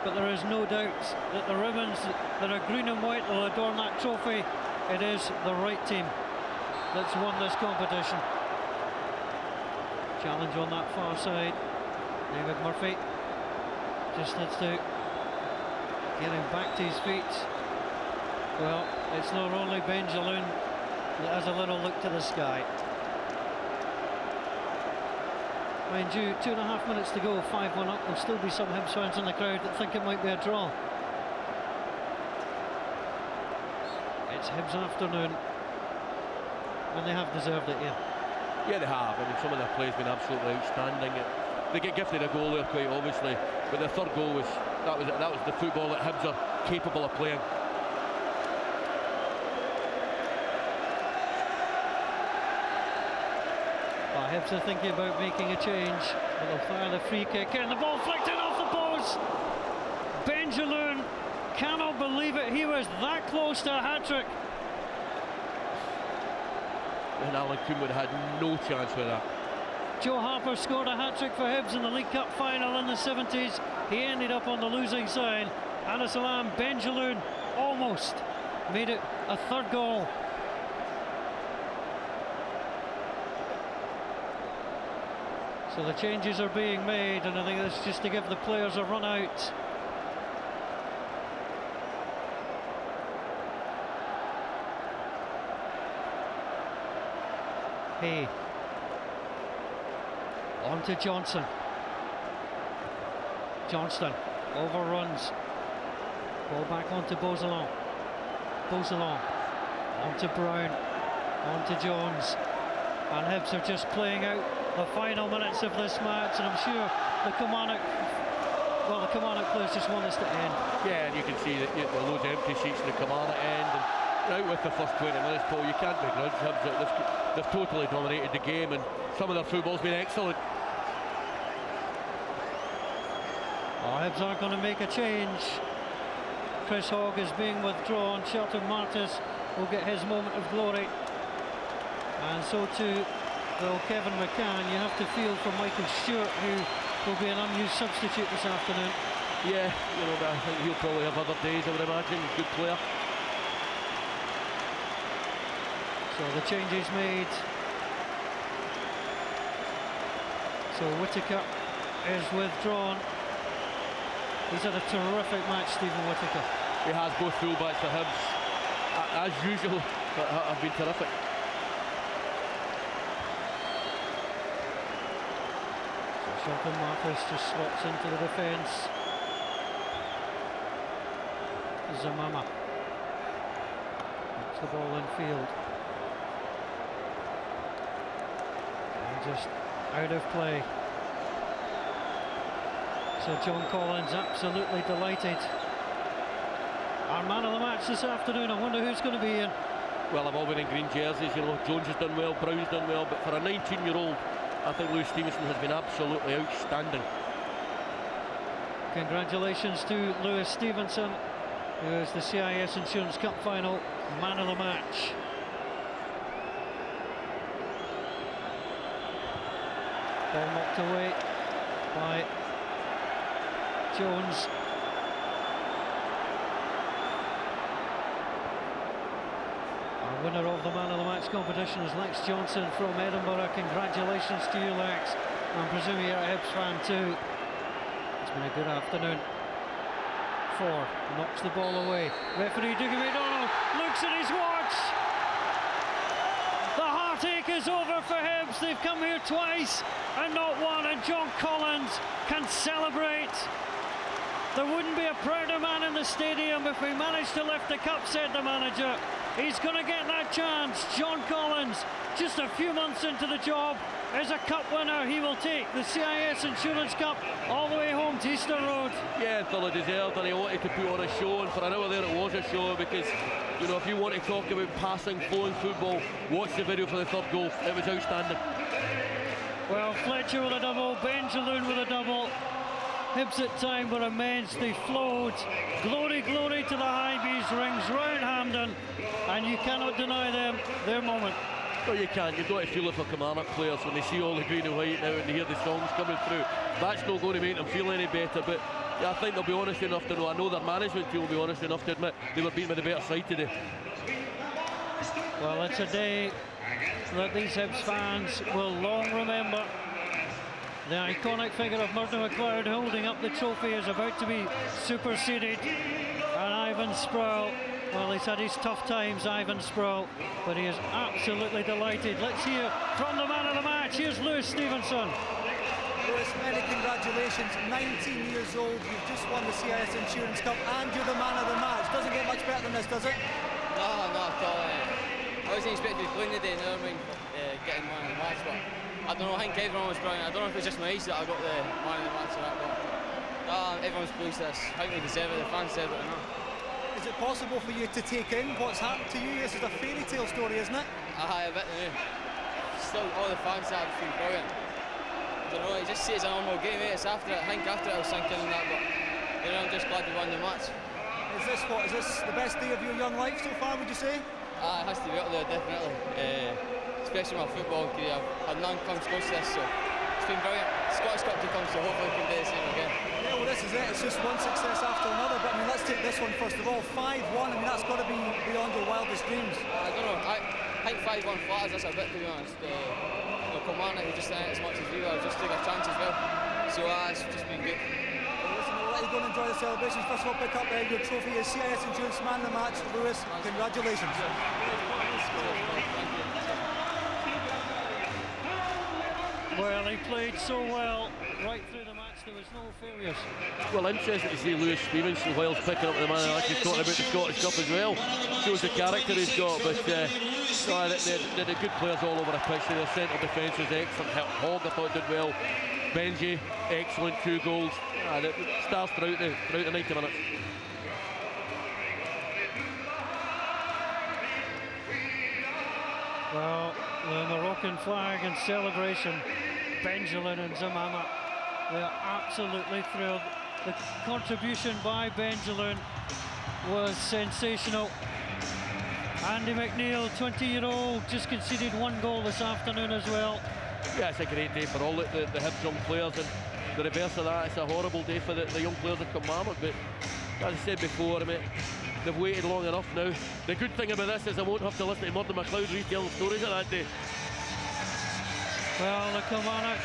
but there is no doubt that the ribbons that are green and white will adorn that trophy. It is the right team that's won this competition. Challenge on that far side. David Murphy just needs to get him back to his feet. Well, it's not only Ben Jaloon that has a little look to the sky. Mind you, 2.5 minutes to go, 5-1 up. There'll still be some Hibs fans in the crowd that think it might be a draw. It's Hibs afternoon, and they have deserved it, yeah. Yeah, they have. I mean, some of their play's been absolutely outstanding. They get gifted a goal there, quite obviously, but the third goal was the football that Hibs are capable of playing. Hibs are thinking about making a change. They'll fire the free kick and the ball flicked in off the post. Ben Jaloon cannot believe it. He was that close to a hat-trick. And Alan Coombe would have had no chance with that. Joe Harper scored a hat-trick for Hibs in the League Cup final in the 70s. He ended up on the losing side. Anas Salam, Ben Jaloon almost made it a third goal. So the changes are being made, and I think that's just to give the players a run out. Hay. On to Johnson. Johnston overruns. Ball back onto Beauzelon. Beauzelon. On to Brown. On to Jones. And Hibs are just playing out the final minutes of this match, and I'm sure the Kilmarnock players just want this to end. Yeah, and you can see that there are loads of empty seats in the Kilmarnock end, and right with the first 20 minutes, Paul, you can't begrudge Hibs. They've totally dominated the game, and some of their football's been excellent. Hibs aren't going to make a change. Chris Hogg is being withdrawn. Shelton Martis will get his moment of glory, and so too will Kevin McCann. You have to feel for Michael Stewart, who will be an unused substitute this afternoon. Yeah, you know, but I think he'll probably have other days, I would imagine. He's a good player. So the change is made. So Whittaker is withdrawn. He's had a terrific match, Stephen Whittaker. He has both fullbacks for Hibs, as usual, but have been terrific. So Shelton Marcus just slots into the defence. Zamama puts the ball in field. And just out of play. So John Collins absolutely delighted. Our man of the match this afternoon, I wonder who's going to be in. Well, they've all been in green jerseys, you know. Jones has done well, Brown's done well, but for a 19-year-old, I think Lewis Stevenson has been absolutely outstanding. Congratulations to Lewis Stevenson, who is the CIS Insurance Cup final man of the match. Ball knocked away by Jones. Our winner of the man of the match competition is Lex Johnson from Edinburgh. Congratulations to you, Lex. I'm presuming you're a Hibs fan too. It's been a good afternoon. Ford knocks the ball away. Referee Dougie McDonald looks at his watch. The heartache is over for Hibs. They've come here twice and not one, and John Collins can celebrate. There wouldn't be a prouder man in the stadium if we managed to lift the cup, said the manager. He's going to get that chance. John Collins, just a few months into the job, is a cup winner. He will take the CIS Insurance Cup all the way home to Easter Road. Yeah, fully deserved, and he wanted to put on a show, and for an hour there it was a show, because, you know, if you want to talk about passing, flowing football, watch the video for the third goal. It was outstanding. Well, Fletcher with a double, Benjaloun with a double. Hibs at time were immense, they flowed. Glory, glory to the high bees, rings round Hampden, and you cannot deny them their moment. No, you can't. You've got to feel it for Kilmarnock players when they see all the green and white now and they hear the songs coming through. That's not going to make them feel any better, but yeah, I think they'll be honest enough to know. I know their management team will be honest enough to admit they were beaten by the better side today. Well, it's a day that these Hibs fans will long remember. The iconic figure of Murdo McLeod holding up the trophy is about to be superseded. And Ivan Sproul, well, he's had his tough times, Ivan Sproul, but he is absolutely delighted. Let's hear from the man of the match. Here's Lewis Stevenson. Lewis, many congratulations. 19 years old, you've just won the CIS Insurance Cup and you're the man of the match. Doesn't get much better than this, does it? No, not at all. I wasn't expecting to be playing today, never mind getting man of the match, but I don't know, I think everyone was brilliant. I don't know if it's just my age that I got the man of the match or that, but everyone's pleased with this. I think we deserve it, the fans deserve it or not. Is it possible for you to take in what's happened to you? This is a fairy tale story, isn't it? Aye, a bit new. Still, all the fans have been brilliant. I don't know, it just seems a normal game, eh? It's after it, I think after it I was thinking that, but you know, I'm just glad we won the match. Is this the best day of your young life so far, would you say? It has to be up there, definitely. Especially my football career. I've had none come close to this, so it's been brilliant. Scottish Cup to come, so hopefully we can do the same again. Yeah, well, this is it. It's just one success after another. But I mean, let's take this one first of all. 5-1. I mean, that's got to be beyond your wildest dreams. I don't know. I think 5-1 flatters us a bit, to be honest. Kilmarnock, we just didn't as much as we were. Just took a chance as well. So it's just been good. Well, listen, we'll let you go and enjoy the celebrations. First of all, pick up your trophy as CIS Insurance Man of the Match. Lewis, congratulations. Well, he played so well right through the match, there was no failures. Well, interesting to see Lewis Stevenson, while picking up the man and actually talking about the Scottish Cup as well. Shows the character he's got, but they're good players all over the pitch. Their centre defence was excellent. Hogg, I thought, did well. Benji, excellent, 2 goals. The stars throughout the 90 minutes. Well, the Moroccan flag and celebration, Benjaloun and Zamama, they're absolutely thrilled. The contribution by Benjaloun was sensational. Andy McNeil, 20-year-old, just conceded 1 goal this afternoon as well. Yeah, it's a great day for all the Hibs young players, and the reverse of that, it's a horrible day for the young players of Kilmarnock. But as I said before, I mean, they've waited long enough now. The good thing about this is I won't have to listen to Murdo McLeod retell the stories of that day. Well, the Kilmarnock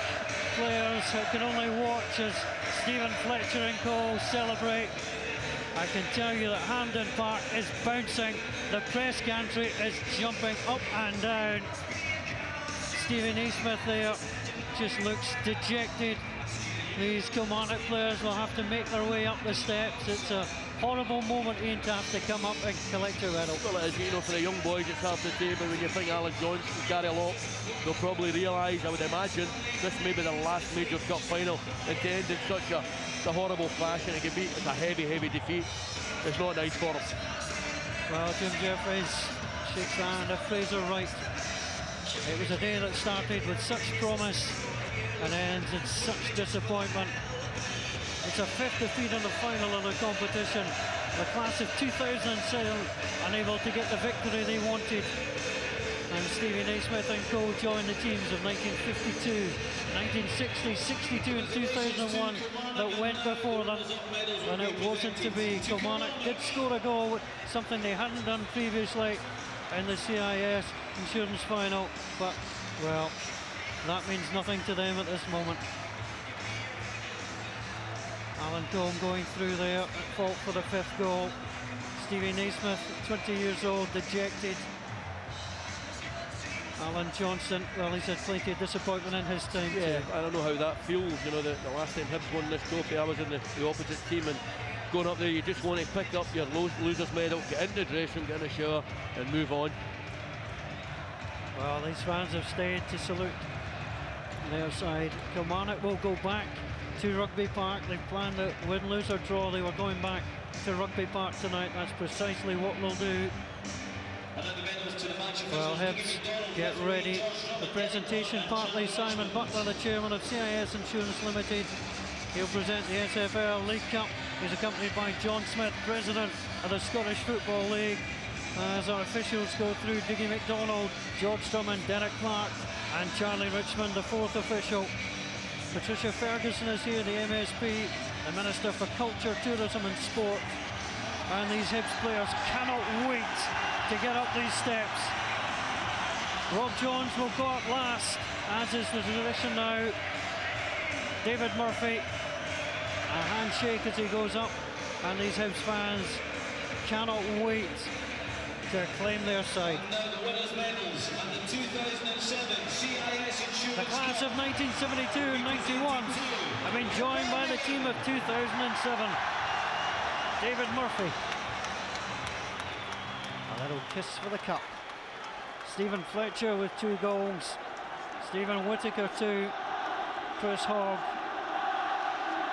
players can only watch as Stephen Fletcher and co celebrate. I can tell you that Hampden Park is bouncing. The press gantry is jumping up and down. Stephen Naismith there just looks dejected. These Kilmarnock players will have to make their way up the steps. It's a horrible moment, Ian, to have to come up and collect a medal. Well, it is, you know, for the young boys it's hard to say, but when you think Alan Johnson, Gary Locke, they'll probably realise, I would imagine, this may be the last major cup final, and to end in such a horrible fashion. It can be a heavy defeat. It's not nice for them. Well, Jim Jeffries shakes the hand of Fraser Wright. It was a day that started with such promise and ends in such disappointment. It's a fifth defeat in the final of the competition. The class of 2007 unable to get the victory they wanted. And Stevie Naismith and co joined the teams of 1952, 1960, 62 and 2001 that went before them. And it wasn't to be. Kilmarnock did score a goal, something they hadn't done previously in the CIS Insurance final. But, well, that means nothing to them at this moment. Alan Combe going through there at fault for the fifth goal. Stevie Naismith, 20 years old, dejected. Alan Johnson, well, he's had plenty of disappointment in his time too. I don't know how that feels. You know, the last time Hibs won this trophy, I was in the opposite team, and going up there, you just want to pick up your loser's medal, get into the dressing room, get in the shower, and move on. Well, these fans have stayed to salute their side. Kilmarnock will go back to Rugby Park. They've planned a win, lose or draw. They were going back to Rugby Park tonight. That's precisely what they'll do. Well, Hibs, get ready. The presentation partly Simon Butler, the chairman of CIS Insurance Limited. He'll present the SFL League Cup. He's accompanied by John Smith, president of the Scottish Football League. As our officials go through, Diggy MacDonald, George Drummond, Derek Clark and Charlie Richmond, the fourth official. Patricia Ferguson is here, the MSP, the Minister for Culture, Tourism and Sport. And these Hibs players cannot wait to get up these steps. Rob Jones will go up last, as is the tradition now. David Murphy, a handshake as he goes up, and these Hibs fans cannot wait to claim their side. The class of 1972 and 91 have been joined by the team of 2007. David Murphy. A little kiss for the cup. Stephen Fletcher with 2 goals. Stephen Whittaker 2. Chris Hogg.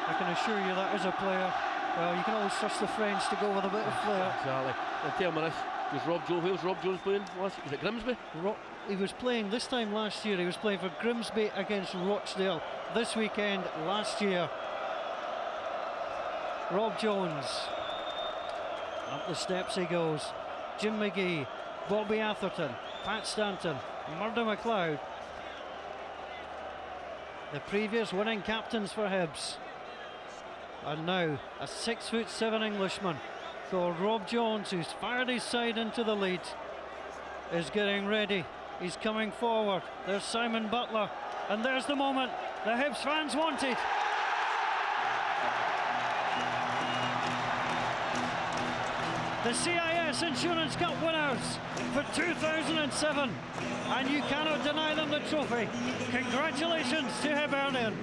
I can assure you that is a player. Well, you can always trust the French to go with a bit of flair. Exactly. And tell me this, was Rob Jones, where's Rob Jones playing? Was it Grimsby? He was playing this time last year. He was playing for Grimsby against Rochdale this weekend last year. Rob Jones. Up the steps he goes. Jim McGee, Bobby Atherton, Pat Stanton, Murdo MacLeod. The previous winning captains for Hibs. And now a 6'7" Englishman called Rob Jones, who's fired his side into the lead, is getting ready. He's coming forward. There's Simon Butler, and there's the moment the Hibs fans wanted. The CIS Insurance Cup winners for 2007, and you cannot deny them the trophy. Congratulations to Hibernian.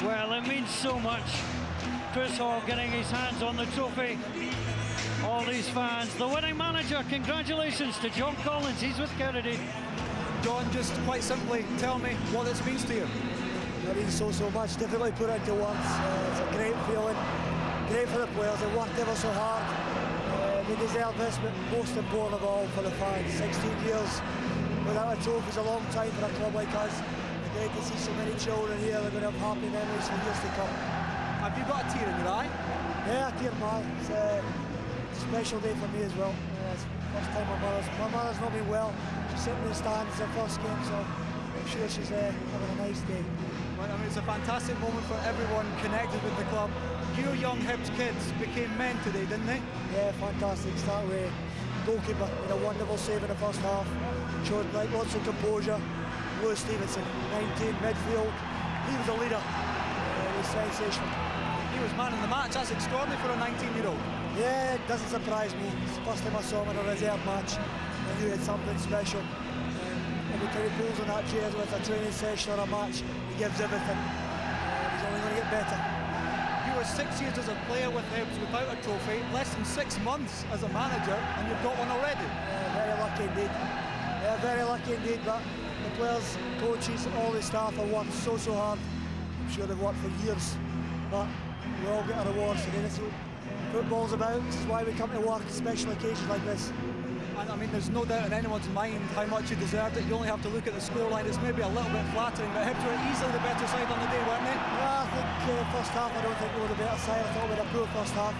Well, it means so much. Chris Hall getting his hands on the trophy. All these fans. The winning manager, congratulations to John Collins. He's with Kennedy. John, just quite simply tell me what this means to you. It means so much. Difficult to put into words. It's a great feeling. Great for the players. They worked ever so hard. They deserve this, but most important of all for the fans. 16 years without a trophy is a long time for a club like us. Great to see so many children here. They're going to have happy memories for years to come. Have you got a tear in your eye? Yeah, a tear in my eye. It's a special day for me as well. It's the first time my mother's not been well. She's sitting in the stands, it's her first game, so I'm sure she's having a nice day. Well, I mean, it's a fantastic moment for everyone connected with the club. Your young Hibs kids became men today, didn't they? Yeah, fantastic. Start with goalkeeper, made a wonderful save in the first half. Showed lots of composure. Lewis Stevenson, 19, midfield. He was a leader. He was sensational. He was man in the match. That's extraordinary for a 19-year-old. Yeah, it doesn't surprise me. It's the first time I saw him in a reserve match. I knew he had something special. every time he pulls on that jersey with a training session or a match, he gives everything. He's only going to get better. You were 6 years as a player with Hibs without a trophy, less than 6 months as a manager, and you've got one already. Very lucky indeed. Very lucky indeed, but the players, coaches, all the staff have worked so hard. I'm sure they've worked for years, but we all get our rewards again. That's what football's about. This is why we come to work, special occasions like this. And I mean, there's no doubt in anyone's mind how much you deserved it. You only have to look at the scoreline. It's maybe a little bit flattering, but Hibs were easily the better side on the day, weren't they? Yeah, I think first half, I don't think we were the better side. I thought we had a poor first half.